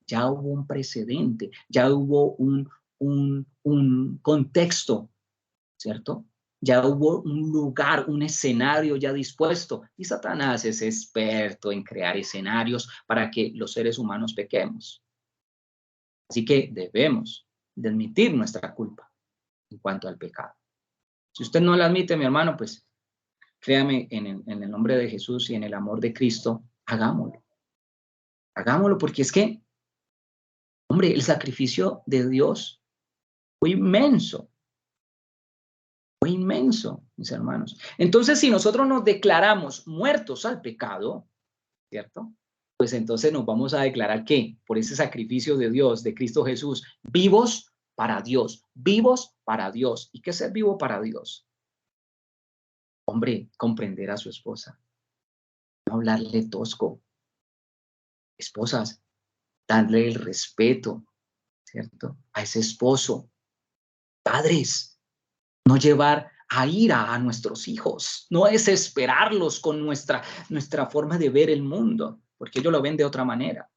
ya hubo un precedente, ya hubo un contexto, ¿cierto? Ya hubo un lugar, un escenario ya dispuesto. Y Satanás es experto en crear escenarios para que los seres humanos pequemos. Así que debemos de admitir nuestra culpa en cuanto al pecado. Si usted no la admite, mi hermano, pues créame, en el nombre de Jesús y en el amor de Cristo, hagámoslo. Hagámoslo porque es que, hombre, el sacrificio de Dios fue inmenso. Fue inmenso, mis hermanos. Entonces, si nosotros nos declaramos muertos al pecado, ¿cierto? Pues entonces nos vamos a declarar que por ese sacrificio de Dios, de Cristo Jesús, vivos para Dios, vivos para Dios. ¿Y qué es ser vivo para Dios? Hombre, comprender a su esposa, no hablarle tosco. Esposas, darle el respeto, ¿cierto? A ese esposo. Padres, no llevar a ira a nuestros hijos, no desesperarlos con nuestra forma de ver el mundo, porque ellos lo ven de otra manera,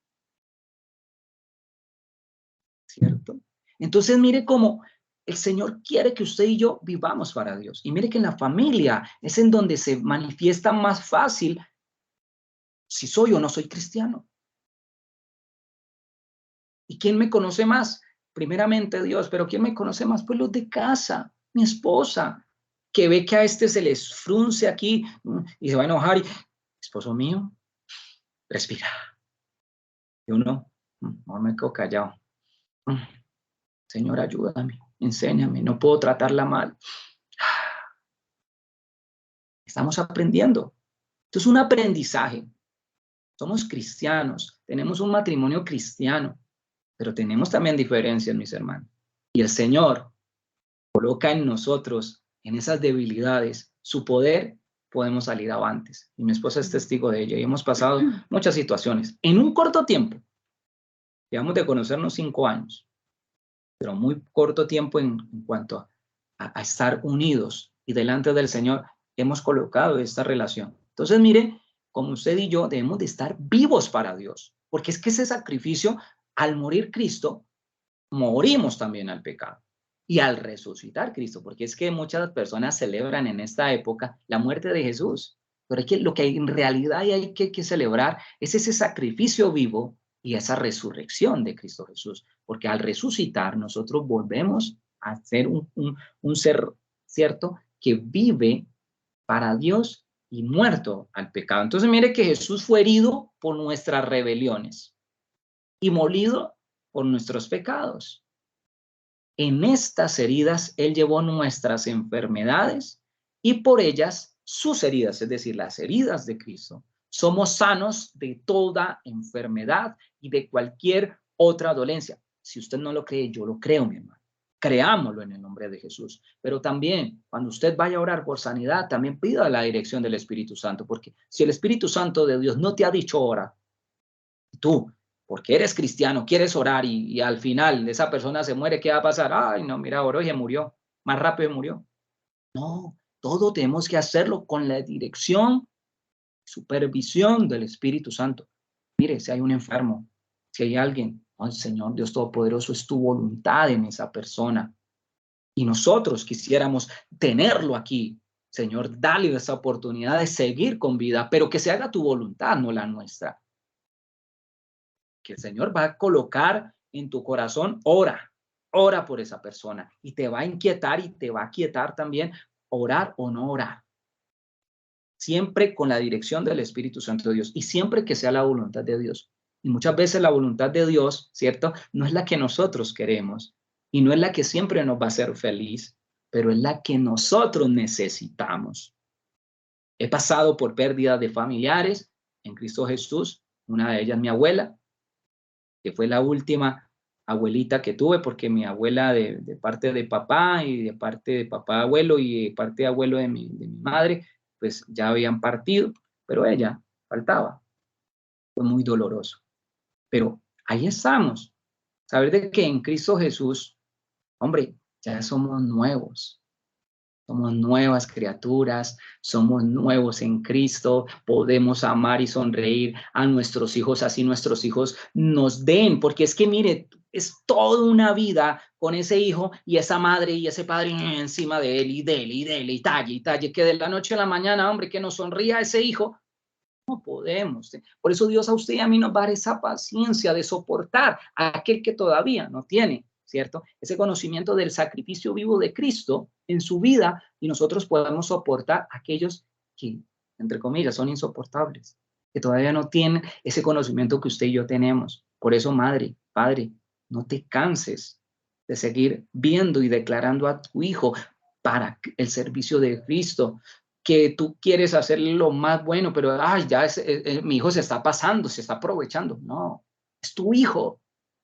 ¿cierto? Entonces mire cómo el Señor quiere que usted y yo vivamos para Dios. Y mire que en la familia es en donde se manifiesta más fácil si soy o no soy cristiano. ¿Y quién me conoce más? Primeramente Dios, pero ¿quién me conoce más? Pues los de casa, mi esposa, que ve que a este se les frunce aquí y se va a enojar. Y, esposo mío, respira. Y uno, no me quedo callado. Señor, ayúdame, enséñame, no puedo tratarla mal. Estamos aprendiendo. Esto es un aprendizaje. Somos cristianos, tenemos un matrimonio cristiano, pero tenemos también diferencias, mis hermanos. Y el Señor coloca en nosotros, en esas debilidades, su poder, podemos salir avantes. Y mi esposa es testigo de ello. Y hemos pasado muchas situaciones. En un corto tiempo, llevamos de conocernos 5 años, pero muy corto tiempo en cuanto a estar unidos y delante del Señor, hemos colocado esta relación. Entonces, mire, como usted y yo debemos de estar vivos para Dios, porque es que ese sacrificio, al morir Cristo, morimos también al pecado. Y al resucitar Cristo, porque es que muchas personas celebran en esta época la muerte de Jesús, pero lo que hay en realidad hay que celebrar es ese sacrificio vivo y esa resurrección de Cristo Jesús, porque al resucitar nosotros volvemos a ser un ser, ¿cierto?, que vive para Dios y muerto al pecado. Entonces mire que Jesús fue herido por nuestras rebeliones y molido por nuestros pecados. En estas heridas Él llevó nuestras enfermedades y por ellas sus heridas, es decir, las heridas de Cristo, somos sanos de toda enfermedad y de cualquier otra dolencia. Si usted no lo cree, yo lo creo, mi hermano. Creámoslo en el nombre de Jesús. Pero también, cuando usted vaya a orar por sanidad, también pida la dirección del Espíritu Santo, porque si el Espíritu Santo de Dios no te ha dicho ora, tú porque eres cristiano, quieres orar y al final esa persona se muere, ¿qué va a pasar? Ay, no, mira, oró y se murió, más rápido murió. No, todo tenemos que hacerlo con la dirección, supervisión del Espíritu Santo. Mire, si hay un enfermo, si hay alguien, oh, Señor Dios Todopoderoso, es tu voluntad en esa persona. Y nosotros quisiéramos tenerlo aquí. Señor, dale esa oportunidad de seguir con vida, pero que se haga tu voluntad, no la nuestra. Que el Señor va a colocar en tu corazón, ora por esa persona y te va a inquietar y te va a quietar también orar o no orar. Siempre con la dirección del Espíritu Santo de Dios y siempre que sea la voluntad de Dios. Y muchas veces la voluntad de Dios, ¿cierto? No es la que nosotros queremos y no es la que siempre nos va a hacer feliz, pero es la que nosotros necesitamos. He pasado por pérdidas de familiares en Cristo Jesús, una de ellas mi abuela, que fue la última abuelita que tuve, porque mi abuela de parte de papá y de parte de papá abuelo y de parte de abuelo de mi madre, pues ya habían partido, pero ella faltaba. Fue muy doloroso. Pero ahí estamos. Saber de que en Cristo Jesús, hombre, ya somos nuevos. Somos nuevas criaturas, somos nuevos en Cristo, podemos amar y sonreír a nuestros hijos, así nuestros hijos nos den, porque es que mire, es toda una vida con ese hijo y esa madre y ese padre encima de él y de él y de él y talle, que de la noche a la mañana, hombre, que nos sonría a ese hijo, no podemos. Por eso Dios a usted y a mí nos va a dar esa paciencia de soportar a aquel que todavía no tiene, ¿cierto? Ese conocimiento del sacrificio vivo de Cristo en su vida y nosotros podamos soportar a aquellos que, entre comillas, son insoportables, que todavía no tienen ese conocimiento que usted y yo tenemos. Por eso, madre, padre, no te canses de seguir viendo y declarando a tu hijo para el servicio de Cristo, que tú quieres hacer lo más bueno, pero ay, ya mi hijo se está pasando, se está aprovechando. No, es tu hijo,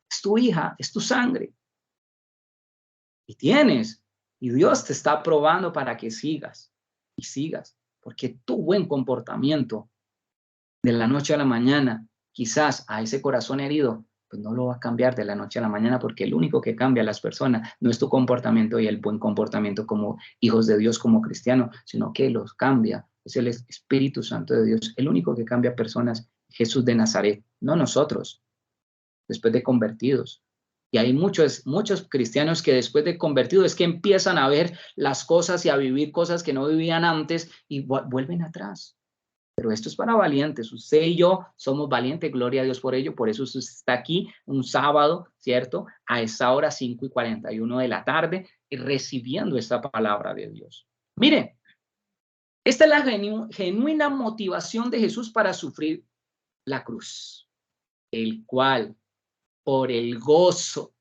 es tu hija, es tu sangre. Y Dios te está probando para que sigas y sigas, porque tu buen comportamiento de la noche a la mañana, quizás a ese corazón herido, pues no lo va a cambiar de la noche a la mañana, porque el único que cambia a las personas no es tu comportamiento y el buen comportamiento como hijos de Dios, como cristianos, sino que los cambia. Es el Espíritu Santo de Dios. El único que cambia personas, Jesús de Nazaret, no nosotros, después de convertidos. Y hay muchos cristianos que después de convertidos es que empiezan a ver las cosas y a vivir cosas que no vivían antes y vuelven atrás. Pero esto es para valientes. Usted y yo somos valientes, gloria a Dios por ello. Por eso usted está aquí un sábado, ¿cierto? A esa hora 5:41 de la tarde, recibiendo esta palabra de Dios. Mire, esta es la genuina motivación de Jesús para sufrir la cruz, el cual, por el gozo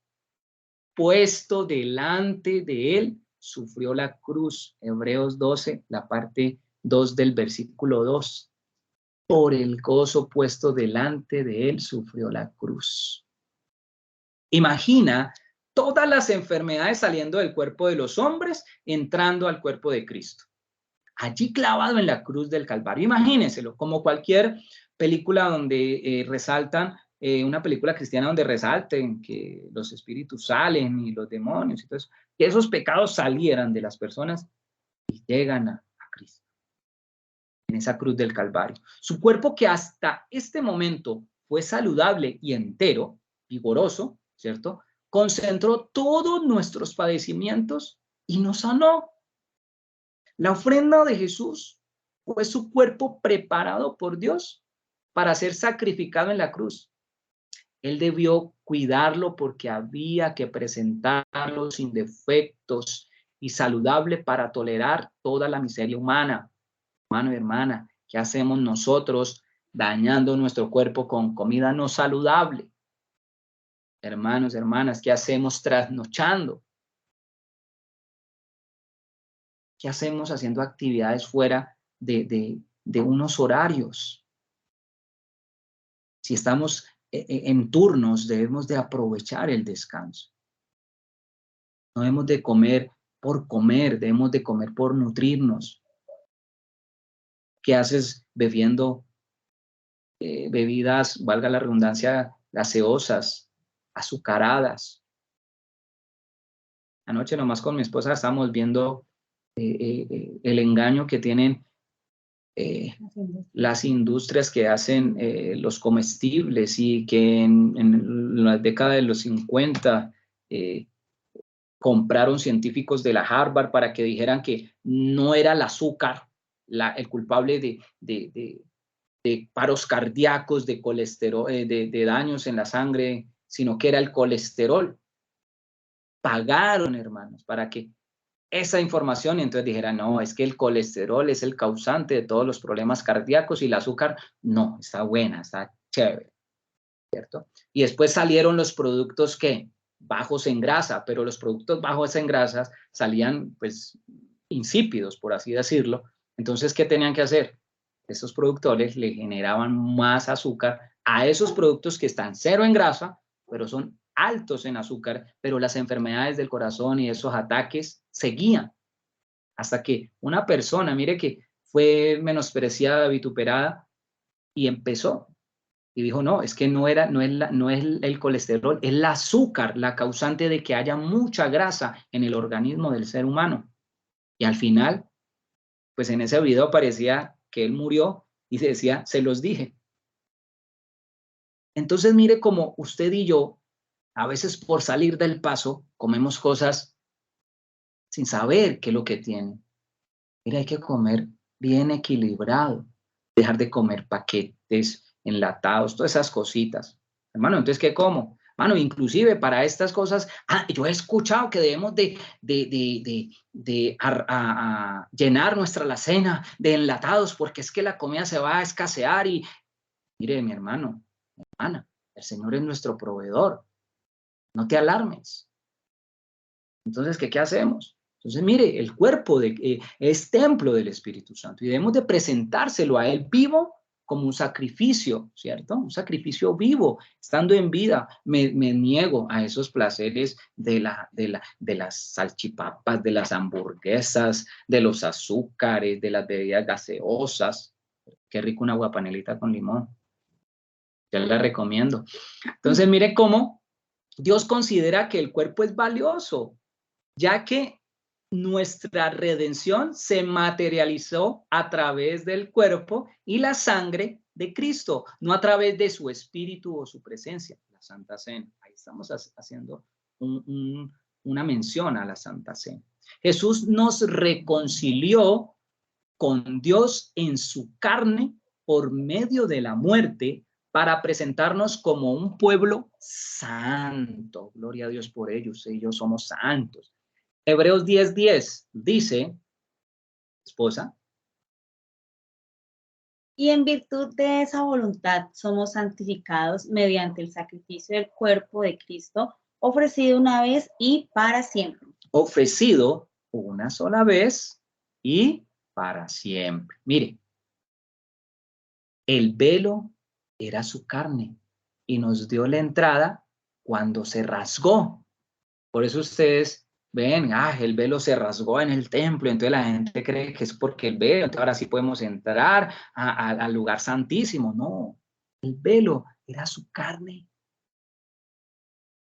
puesto delante de él, sufrió la cruz. Hebreos 12, la parte 2 del versículo 2. Por el gozo puesto delante de él, sufrió la cruz. Imagina todas las enfermedades saliendo del cuerpo de los hombres, entrando al cuerpo de Cristo. Allí clavado en la cruz del Calvario. Imagínenselo, como cualquier película donde resaltan, una película cristiana donde resalten que los espíritus salen y los demonios y todo eso, que esos pecados salieran de las personas y llegan a Cristo. En esa cruz del Calvario. Su cuerpo, que hasta este momento fue saludable y entero, vigoroso, ¿cierto? Concentró todos nuestros padecimientos y nos sanó. La ofrenda de Jesús fue su cuerpo preparado por Dios para ser sacrificado en la cruz. Él debió cuidarlo porque había que presentarlo sin defectos y saludable para tolerar toda la miseria humana. Hermano y hermana, ¿qué hacemos nosotros dañando nuestro cuerpo con comida no saludable? Hermanos, hermanas, ¿qué hacemos trasnochando? ¿Qué hacemos haciendo actividades fuera de unos horarios? Si estamos en turnos, debemos de aprovechar el descanso. No debemos de comer por comer, debemos de comer por nutrirnos. ¿Qué haces bebiendo bebidas, valga la redundancia, gaseosas, azucaradas? Anoche nomás con mi esposa estábamos viendo el engaño que tienen las industrias que hacen los comestibles y que en la década de los 50 compraron científicos de la Harvard para que dijeran que no era el azúcar el culpable de paros cardíacos, de colesterol, de daños en la sangre, sino que era el colesterol. Pagaron, hermanos, para que esa información, y entonces dijeran, no, es que el colesterol es el causante de todos los problemas cardíacos y el azúcar, no, está buena, está chévere, ¿cierto? Y después salieron los productos que bajos en grasa, pero los productos bajos en grasas salían, pues, insípidos, por así decirlo. Entonces, ¿qué tenían que hacer? Esos productores le generaban más azúcar a esos productos que están cero en grasa, pero son altos en azúcar, pero las enfermedades del corazón y esos ataques seguían. Hasta que una persona, mire que fue menospreciada, vituperada, y empezó. Y dijo, no, es que no es el colesterol, es el azúcar la causante de que haya mucha grasa en el organismo del ser humano. Y al final, pues en ese video parecía que él murió y se decía, se los dije. Entonces mire como usted y yo, a veces por salir del paso, comemos cosas sin saber qué es lo que tienen. Mira, hay que comer bien equilibrado, dejar de comer paquetes, enlatados, todas esas cositas. Hermano, entonces, ¿qué como? Mano, inclusive para estas cosas, yo he escuchado que debemos de llenar nuestra alacena de enlatados porque es que la comida se va a escasear y, mire, mi hermano, mi hermana, el Señor es nuestro proveedor, no te alarmes. Entonces, ¿qué hacemos? Entonces, mire, el cuerpo es templo del Espíritu Santo y debemos de presentárselo a Él vivo como un sacrificio, ¿cierto? Un sacrificio vivo, estando en vida. Me niego a esos placeres de las salchipapas, de las hamburguesas, de los azúcares, de las bebidas gaseosas. Qué rico una aguapanelita con limón. Ya la recomiendo. Entonces, mire cómo Dios considera que el cuerpo es valioso, ya que nuestra redención se materializó a través del cuerpo y la sangre de Cristo, no a través de su espíritu o su presencia, la Santa Cena. Ahí estamos haciendo una mención a la Santa Cena. Jesús nos reconcilió con Dios en su carne por medio de la muerte para presentarnos como un pueblo santo. Gloria a Dios por ellos, ellos somos santos. Hebreos 10:10 dice, esposa. Y en virtud de esa voluntad somos santificados mediante el sacrificio del cuerpo de Cristo, ofrecido una vez y para siempre. Ofrecido una sola vez y para siempre. Mire, el velo era su carne y nos dio la entrada cuando se rasgó. Por eso ustedes ven, el velo se rasgó en el templo, entonces la gente cree que es porque el velo, entonces ahora sí podemos entrar al lugar santísimo. No, el velo era su carne.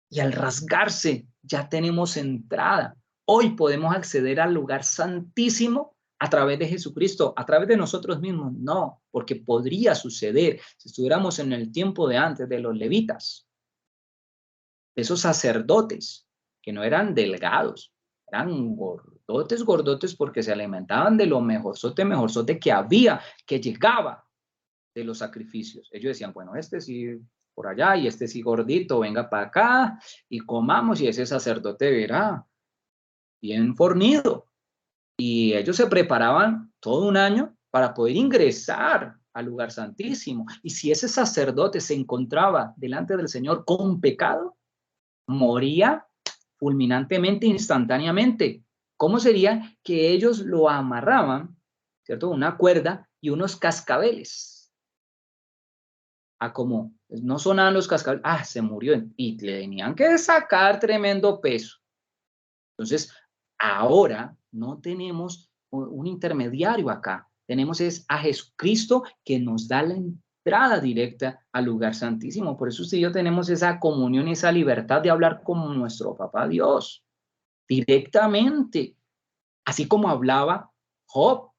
Y al rasgarse ya tenemos entrada. Hoy podemos acceder al lugar santísimo a través de Jesucristo, a través de nosotros mismos. No, porque podría suceder si estuviéramos en el tiempo de antes de los levitas, de esos sacerdotes que no eran delgados, eran gordotes porque se alimentaban de lo mejorzote que había, que llegaba de los sacrificios. Ellos decían, bueno, este sí por allá y este sí gordito, venga para acá y comamos, y ese sacerdote verá bien fornido. Y ellos se preparaban todo un año para poder ingresar al lugar santísimo. Y si ese sacerdote se encontraba delante del Señor con pecado, moría fulminantemente, instantáneamente. ¿Cómo sería que ellos lo amarraban, ¿cierto? Una cuerda y unos cascabeles. Como no sonaban los cascabeles, se murió y le tenían que sacar tremendo peso. Entonces, ahora no tenemos un intermediario acá, tenemos es a Jesucristo que nos da la entrada directa al lugar santísimo. Por eso usted y yo tenemos esa comunión y esa libertad de hablar con nuestro papá Dios directamente, así como hablaba Job,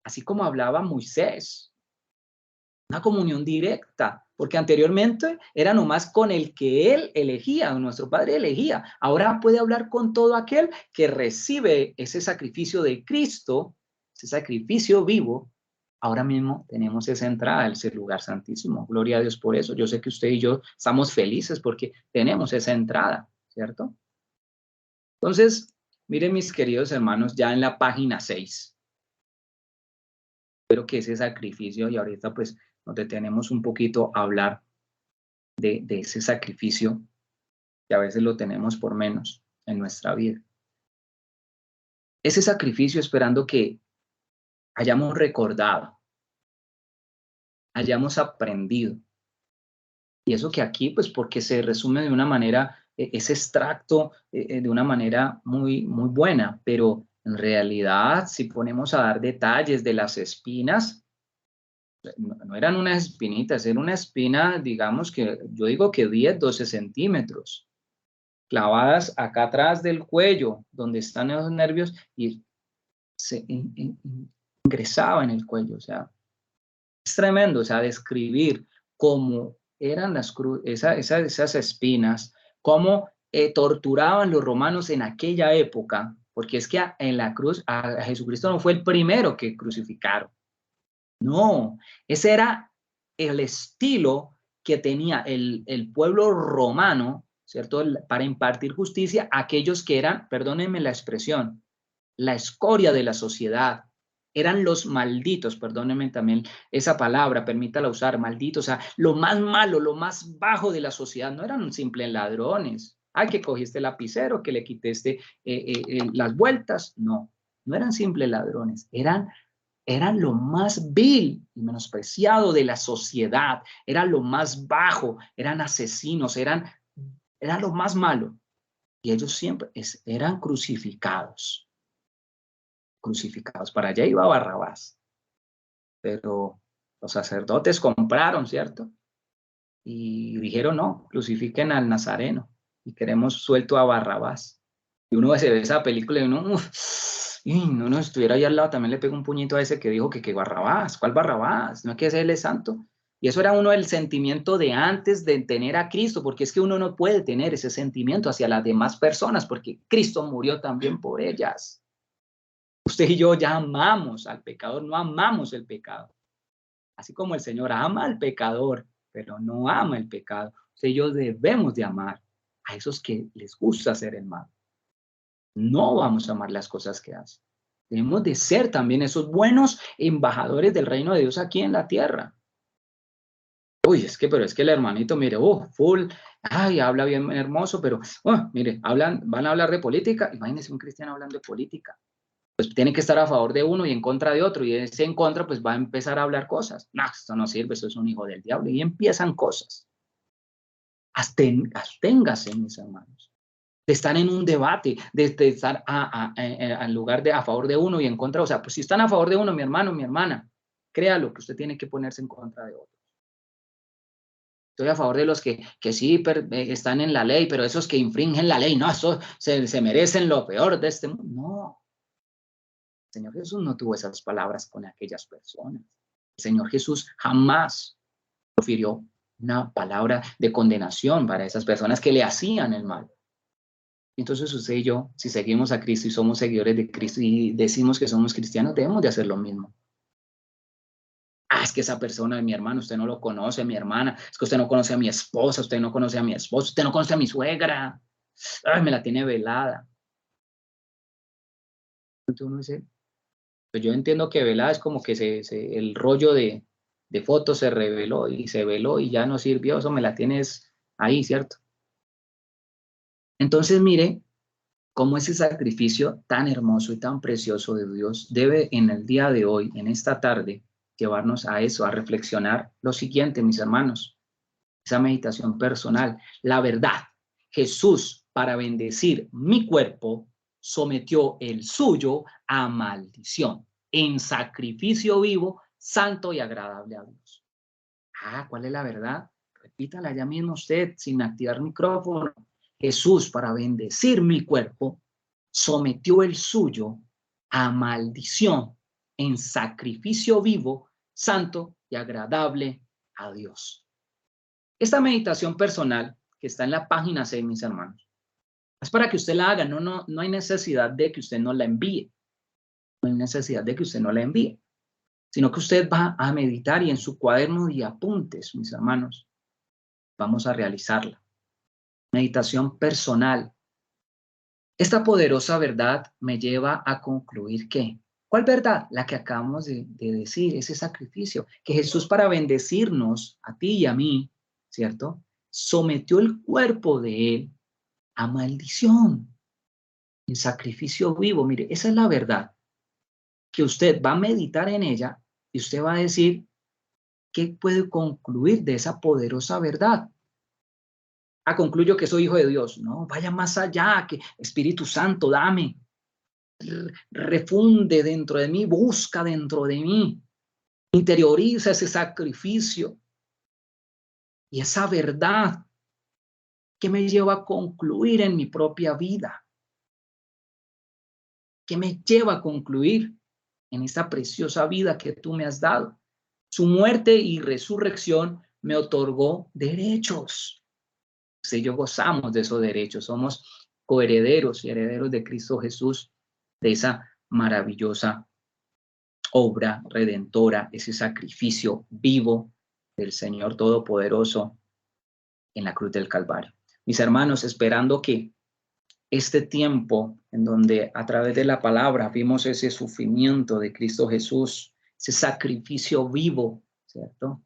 así como hablaba Moisés. Una comunión directa, porque anteriormente era nomás con el que él elegía, nuestro Padre elegía. Ahora puede hablar con todo aquel que recibe ese sacrificio de Cristo, ese sacrificio vivo. Ahora mismo tenemos esa entrada a ese lugar santísimo. Gloria a Dios por eso. Yo sé que usted y yo estamos felices porque tenemos esa entrada, ¿cierto? Entonces, miren mis queridos hermanos, ya en la página 6. Espero que ese sacrificio, y ahorita pues nos detenemos un poquito a hablar de ese sacrificio, que a veces lo tenemos por menos en nuestra vida. Ese sacrificio esperando que hayamos recordado, hayamos aprendido. Y eso que aquí, pues porque se resume de una manera, es extracto de una manera muy, muy buena, pero en realidad, si ponemos a dar detalles de las espinas, no eran unas espinitas, era una espina, digamos que yo digo que 10, 12 centímetros, clavadas acá atrás del cuello, donde están esos nervios, y se ingresaba en el cuello. O sea, es tremendo, o sea, describir cómo eran esas espinas, cómo torturaban los romanos en aquella época, porque es que en la cruz a Jesucristo no fue el primero que crucificaron. No, ese era el estilo que tenía el pueblo romano, ¿cierto? Para impartir justicia a aquellos que eran, perdónenme la expresión, la escoria de la sociedad. Eran los malditos, perdónenme también esa palabra, permítala usar, malditos, o sea, lo más malo, lo más bajo de la sociedad. No eran simples ladrones. Ay, que cogiste el lapicero, que le quitaste las vueltas. No, no eran simples ladrones, eran lo más vil y menospreciado de la sociedad, eran lo más bajo, eran asesinos, eran lo más malo. Y ellos siempre eran crucificados. Para allá iba Barrabás. Pero los sacerdotes compraron, ¿cierto? Y dijeron, no, crucifiquen al Nazareno y queremos suelto a Barrabás. Y uno se ve esa película y uno, y no estuviera ahí al lado, también le pega un puñito a ese que dijo que Barrabás, ¿cuál Barrabás? No es que ese él es santo. Y eso era uno del sentimiento de antes de tener a Cristo, porque es que uno no puede tener ese sentimiento hacia las demás personas, porque Cristo murió también por ellas. Usted y yo ya amamos al pecador, no amamos el pecado. Así como el Señor ama al pecador, pero no ama el pecado. Usted y yo debemos de amar a esos que les gusta hacer el mal. No vamos a amar las cosas que hacen. Debemos de ser también esos buenos embajadores del reino de Dios aquí en la tierra. Uy, pero es que el hermanito, mire, full, ay, habla bien hermoso, pero, mire, van a hablar de política. Imagínense un cristiano hablando de política. Pues tiene que estar a favor de uno y en contra de otro, y ese en contra, pues va a empezar a hablar cosas. No, esto no sirve, eso es un hijo del diablo, y empiezan cosas. Absténgase, mis hermanos, de estar en un debate, de estar en lugar de a favor de uno y en contra. O sea, pues si están a favor de uno, mi hermano, mi hermana, créalo que usted tiene que ponerse en contra de otro. Estoy a favor de los que sí están en la ley, pero esos que infringen la ley, no, eso se merecen lo peor de este mundo. No. El Señor Jesús no tuvo esas palabras con aquellas personas. El Señor Jesús jamás profirió una palabra de condenación para esas personas que le hacían el mal. Entonces usted y yo, si seguimos a Cristo y somos seguidores de Cristo y decimos que somos cristianos, debemos de hacer lo mismo. Es que esa persona, mi hermano, usted no lo conoce, mi hermana, es que usted no conoce a mi esposa, usted no conoce a mi esposo, usted no conoce a mi suegra. Ay, me la tiene velada. Entonces uno dice, pues yo entiendo que velada es como que el rollo de fotos se reveló y se veló y ya no sirvió, eso me la tienes ahí, ¿cierto? Entonces mire cómo ese sacrificio tan hermoso y tan precioso de Dios debe en el día de hoy, en esta tarde, llevarnos a eso, a reflexionar lo siguiente, mis hermanos, esa meditación personal. La verdad, Jesús, para bendecir mi cuerpo, sometió el suyo a maldición, en sacrificio vivo, santo y agradable a Dios. ¿Cuál es la verdad? Repítala ya mismo usted, sin activar micrófono. Jesús, para bendecir mi cuerpo, sometió el suyo a maldición, en sacrificio vivo, santo y agradable a Dios. Esta meditación personal que está en la página 6, mis hermanos, es para que usted la haga. No hay necesidad de que usted no la envíe. No hay necesidad de que usted no la envíe, sino que usted va a meditar y en su cuaderno de apuntes, mis hermanos, vamos a realizarla. Meditación personal. Esta poderosa verdad me lleva a concluir que, ¿cuál verdad? La que acabamos de decir, ese sacrificio, que Jesús para bendecirnos, a ti y a mí, ¿cierto? Sometió el cuerpo de él a maldición, en sacrificio vivo. Mire, esa es la verdad, que usted va a meditar en ella y usted va a decir, ¿qué puede concluir de esa poderosa verdad? Concluyo que soy hijo de Dios. No, vaya más allá, que Espíritu Santo, dame, refunde dentro de mí, busca dentro de mí, interioriza ese sacrificio y esa verdad que me lleva a concluir en mi propia vida, que me lleva a concluir en esta preciosa vida que tú me has dado. Su muerte y resurrección me otorgó derechos. Usted y yo gozamos de esos derechos, somos coherederos y herederos de Cristo Jesús, de esa maravillosa obra redentora, ese sacrificio vivo del Señor Todopoderoso en la cruz del Calvario. Mis hermanos, esperando que este tiempo en donde a través de la palabra vimos ese sufrimiento de Cristo Jesús, ese sacrificio vivo, ¿cierto?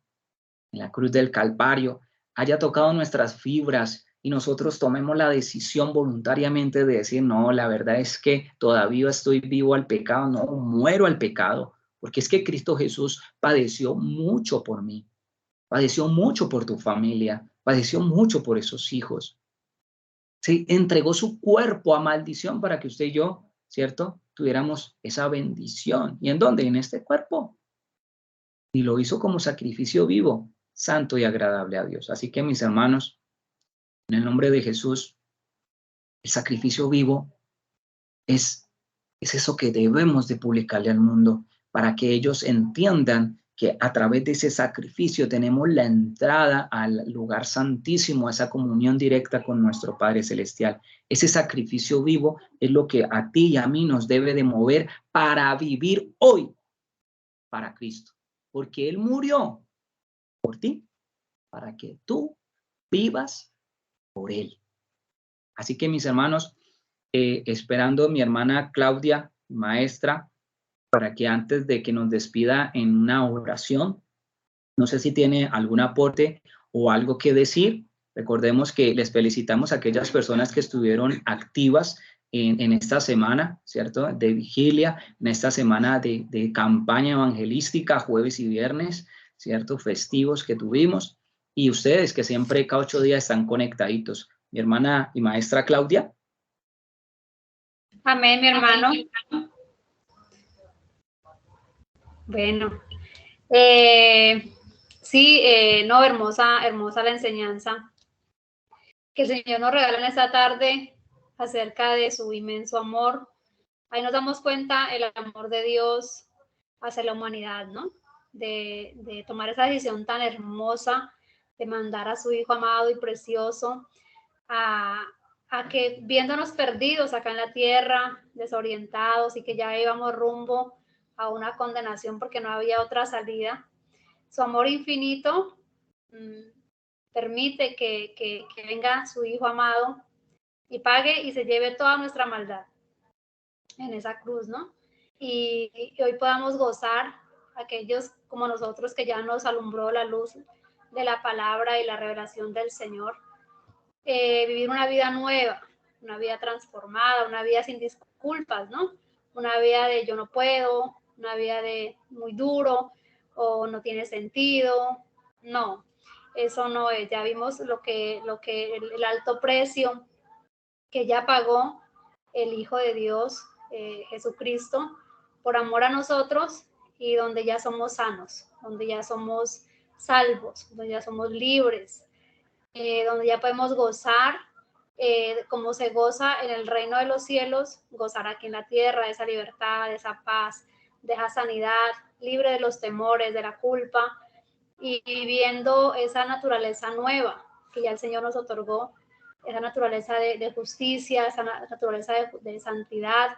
En la cruz del Calvario, haya tocado nuestras fibras y nosotros tomemos la decisión voluntariamente de decir, no, la verdad es que todavía estoy vivo al pecado, no, muero al pecado, porque es que Cristo Jesús padeció mucho por mí, padeció mucho por tu familia, padeció mucho por esos hijos. Sí, entregó su cuerpo a maldición para que usted y yo, ¿cierto?, tuviéramos esa bendición. ¿Y en dónde? En este cuerpo. Y lo hizo como sacrificio vivo, santo y agradable a Dios. Así que, mis hermanos, en el nombre de Jesús, el sacrificio vivo es eso que debemos de publicarle al mundo para que ellos entiendan que a través de ese sacrificio tenemos la entrada al lugar santísimo, a esa comunión directa con nuestro Padre Celestial. Ese sacrificio vivo es lo que a ti y a mí nos debe de mover para vivir hoy para Cristo, porque Él murió por ti, para que tú vivas por Él. Así que, mis hermanos, esperando mi hermana Claudia, maestra, para que antes de que nos despida en una oración, no sé si tiene algún aporte o algo que decir. Recordemos que les felicitamos a aquellas personas que estuvieron activas en esta semana, ¿cierto?, de vigilia, en esta semana de campaña evangelística, jueves y viernes, ¿cierto?, festivos que tuvimos. Y ustedes que siempre cada 8 días están conectaditos. Mi hermana y maestra Claudia. Amén, mi hermano. Bueno, sí, no, hermosa la enseñanza que el Señor nos regala en esta tarde acerca de su inmenso amor. Ahí nos damos cuenta el amor de Dios hacia la humanidad, ¿no? De tomar esa decisión tan hermosa de mandar a su Hijo amado y precioso a que, viéndonos perdidos acá en la tierra, desorientados y que ya íbamos rumbo a una condenación porque no había otra salida, su amor infinito permite que venga su Hijo amado y pague y se lleve toda nuestra maldad en esa cruz, ¿no? Y hoy podamos gozar, aquellos como nosotros que ya nos alumbró la luz de la palabra y la revelación del Señor, vivir una vida nueva, una vida transformada, una vida sin disculpas, ¿no? Una vida de yo no puedo, una vida de muy duro o no tiene sentido. No, eso no es. Ya vimos lo que el alto precio que ya pagó el Hijo de Dios, Jesucristo, por amor a nosotros, y donde ya somos sanos, donde ya somos salvos, donde ya somos libres, donde ya podemos gozar como se goza en el reino de los cielos, gozar aquí en la tierra de esa libertad, de esa paz, de esa sanidad, libre de los temores, de la culpa, y viviendo esa naturaleza nueva que ya el Señor nos otorgó, esa naturaleza de justicia, esa naturaleza de santidad,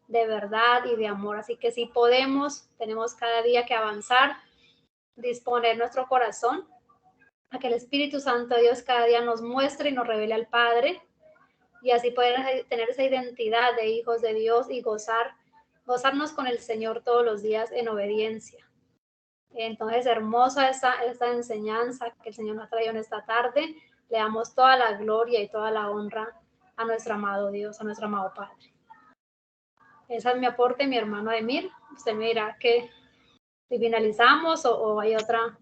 de verdad y de amor. Así que si podemos, tenemos cada día que avanzar, disponer nuestro corazón a que el Espíritu Santo de Dios cada día nos muestre y nos revele al Padre, y así poder tener esa identidad de hijos de Dios y gozarnos con el Señor todos los días en obediencia. Entonces, hermosa esta enseñanza que el Señor nos ha traído en esta tarde. Le damos toda la gloria y toda la honra a nuestro amado Dios, a nuestro amado Padre. Ese es mi aporte, mi hermano Emir. Usted me dirá que si finalizamos o hay otra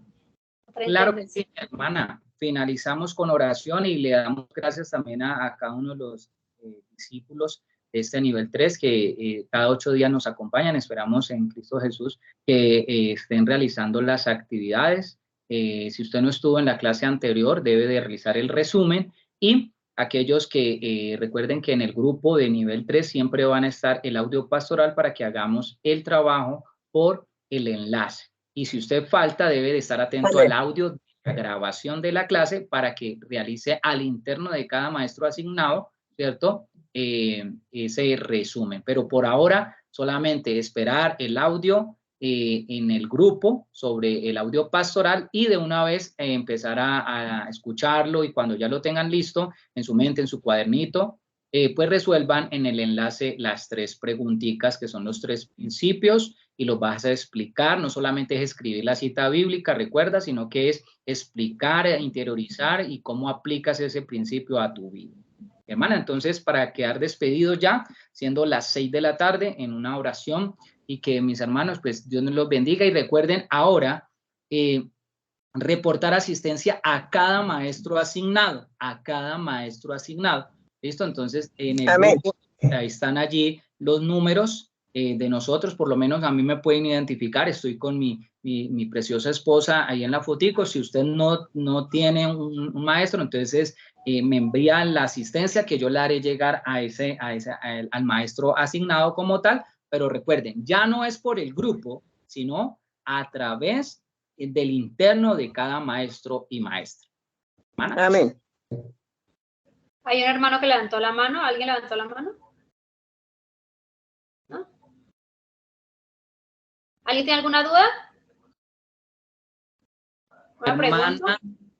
Claro que sí, hermana. Finalizamos con oración y le damos gracias también a cada uno de los discípulos de este nivel 3 que cada 8 días nos acompañan. Esperamos en Cristo Jesús que estén realizando las actividades. Si usted no estuvo en la clase anterior, debe de realizar el resumen, y aquellos que recuerden que en el grupo de nivel 3 siempre van a estar el audio pastoral para que hagamos el trabajo por el enlace. Y si usted falta, debe de estar atento al audio de la grabación de la clase para que realice al interno de cada maestro asignado, ¿cierto? Ese resumen. Pero por ahora, solamente esperar el audio en el grupo sobre el audio pastoral y de una vez empezar a escucharlo, y cuando ya lo tengan listo en su mente, en su cuadernito, pues resuelvan en el enlace las 3 preguntitas que son los 3 principios, y los vas a explicar. No solamente es escribir la cita bíblica, recuerda, sino que es explicar, interiorizar y cómo aplicas ese principio a tu vida. Hermana, entonces, para quedar despedidos ya, siendo las 6 de la tarde, en una oración, y que mis hermanos, pues Dios nos los bendiga, y recuerden ahora reportar asistencia a cada maestro asignado, ¿listo? Entonces, en el grupo, ahí están allí los números de nosotros, por lo menos a mí me pueden identificar. Estoy con mi preciosa esposa ahí en la fotico. Si usted no tiene un maestro, entonces me envía la asistencia que yo le haré llegar al maestro asignado como tal. Pero recuerden, ya no es por el grupo, sino a través del interno de cada maestro y maestra. ¿Hermana? Amén. ¿Hay un hermano que levantó la mano? ¿Alguien levantó la mano? ¿No? ¿Alguien tiene alguna duda?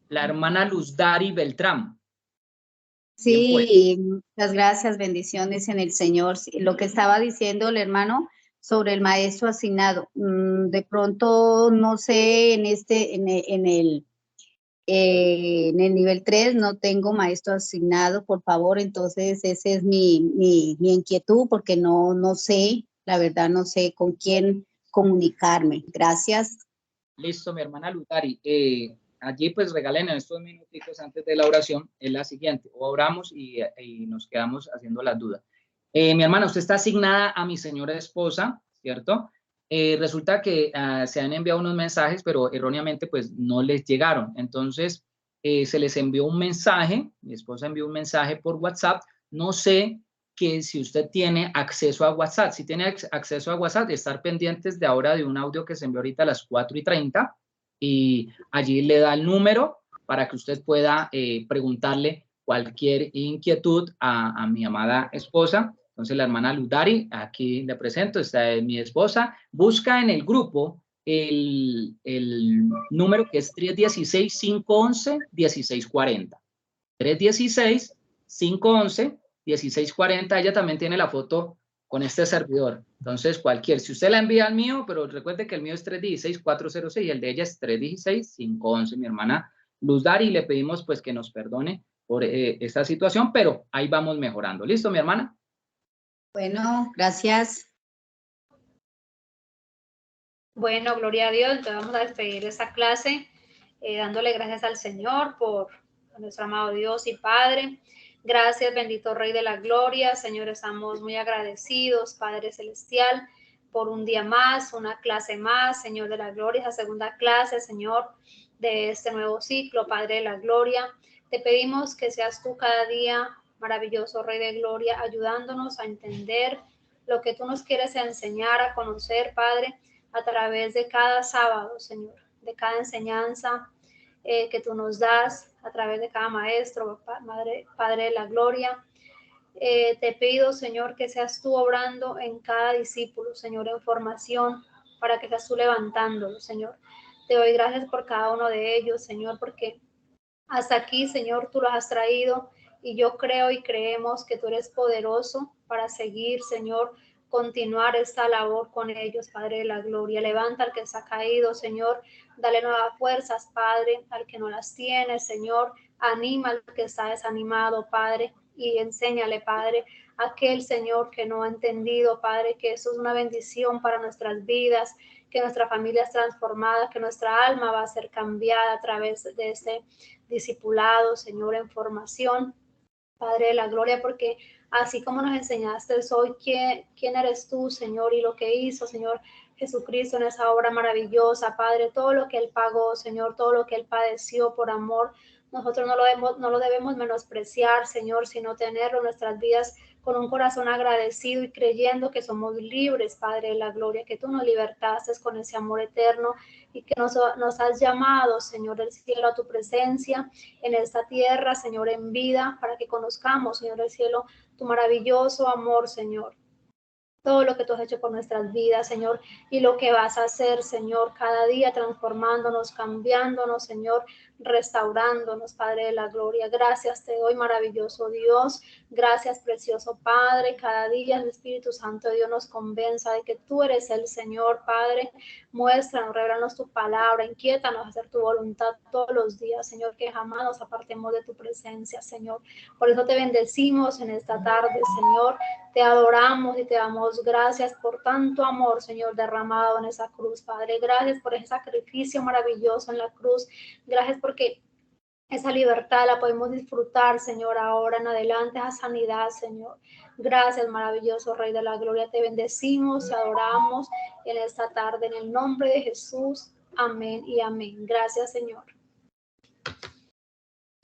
La hermana Luzdari Beltrán. Sí, muchas gracias, bendiciones en el Señor. Lo que estaba diciendo el hermano sobre el maestro asignado, de pronto, no sé, en el nivel 3 no tengo maestro asignado, por favor. Entonces esa es mi inquietud, porque no sé, la verdad no sé con quién comunicarme. Gracias. Listo, mi hermana Luzdari. Allí pues regalen en estos minutitos antes de la oración, es la siguiente: oramos y nos quedamos haciendo las dudas. Mi hermana, usted está asignada a mi señora esposa, ¿cierto? Resulta que se han enviado unos mensajes, pero erróneamente pues no les llegaron. Entonces se les envió un mensaje, mi esposa envió un mensaje por WhatsApp. No sé que si usted tiene acceso a WhatsApp. Si tiene acceso a WhatsApp, estar pendientes de ahora de un audio que se envió ahorita a las 4:30, y allí le da el número para que usted pueda preguntarle cualquier inquietud a mi amada esposa. Entonces, la hermana Luzdari, aquí le presento, esta es mi esposa. Busca en el grupo el número que es 316-511-1640. 316-511-1640. Ella también tiene la foto con este servidor. Entonces, si usted la envía al mío, pero recuerde que el mío es 316-406 y el de ella es 316-511, mi hermana Luzdari, y le pedimos pues que nos perdone por esta situación, pero ahí vamos mejorando. ¿Listo, mi hermana? Bueno, gracias. Bueno, gloria a Dios. Entonces vamos a despedir esta clase dándole gracias al Señor por nuestro amado Dios y Padre. Gracias, bendito Rey de la Gloria. Señor, estamos muy agradecidos, Padre Celestial, por un día más, una clase más, Señor de la Gloria, esa segunda clase, Señor, de este nuevo ciclo, Padre de la Gloria. Te pedimos que seas tú cada día, maravilloso Rey de Gloria, ayudándonos a entender lo que tú nos quieres enseñar, a conocer, Padre, a través de cada sábado, Señor. de cada enseñanza que tú nos das a través de cada maestro, Padre de la gloria. Te pido, Señor, que seas tú obrando en cada discípulo, Señor, en formación, para que seas tú levantándolo, Señor. Te doy gracias por cada uno de ellos, Señor, porque hasta aquí, Señor, tú los has traído y yo creo y creemos que tú eres poderoso para seguir, Señor, continuar esta labor con ellos, Padre de la gloria. Levanta al que se ha caído, Señor, dale nuevas fuerzas, Padre, al que no las tiene, Señor, anima al que está desanimado, Padre, y enséñale, Padre, a aquel Señor que no ha entendido, Padre, que eso es una bendición para nuestras vidas, que nuestra familia es transformada, que nuestra alma va a ser cambiada a través de este discipulado, Señor, en formación, Padre de la gloria, porque así como nos enseñaste hoy quién eres tú, Señor, y lo que hizo, Señor, Jesucristo en esa obra maravillosa, Padre, todo lo que Él pagó, Señor, todo lo que Él padeció por amor, nosotros no lo debemos menospreciar, Señor, sino tenerlo en nuestras vidas con un corazón agradecido y creyendo que somos libres, Padre de la gloria, que tú nos libertaste con ese amor eterno y que nos has llamado, Señor del cielo, a tu presencia en esta tierra, Señor, en vida, para que conozcamos, Señor del cielo, tu maravilloso amor, Señor. Todo lo que tú has hecho por nuestras vidas, Señor, y lo que vas a hacer, Señor, cada día transformándonos, cambiándonos, Señor, restaurándonos, Padre de la gloria. Gracias te doy, maravilloso Dios. Gracias, precioso Padre. Cada día el Espíritu Santo de Dios nos convenza de que tú eres el Señor, Padre. Muéstranos, revelanos tu palabra, inquiétanos a hacer tu voluntad todos los días, Señor, que jamás nos apartemos de tu presencia, Señor. Por eso te bendecimos en esta tarde, Señor. Te adoramos y te damos gracias por tanto amor, Señor, derramado en esa cruz, Padre. Gracias por ese sacrificio maravilloso en la cruz. Gracias porque esa libertad la podemos disfrutar, Señor, ahora en adelante, esa sanidad, Señor. Gracias, maravilloso Rey de la Gloria. Te bendecimos, te adoramos en esta tarde, en el nombre de Jesús. Amén y amén. Gracias, Señor.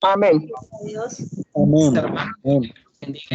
Amén. Dios. Amén. Bendiga.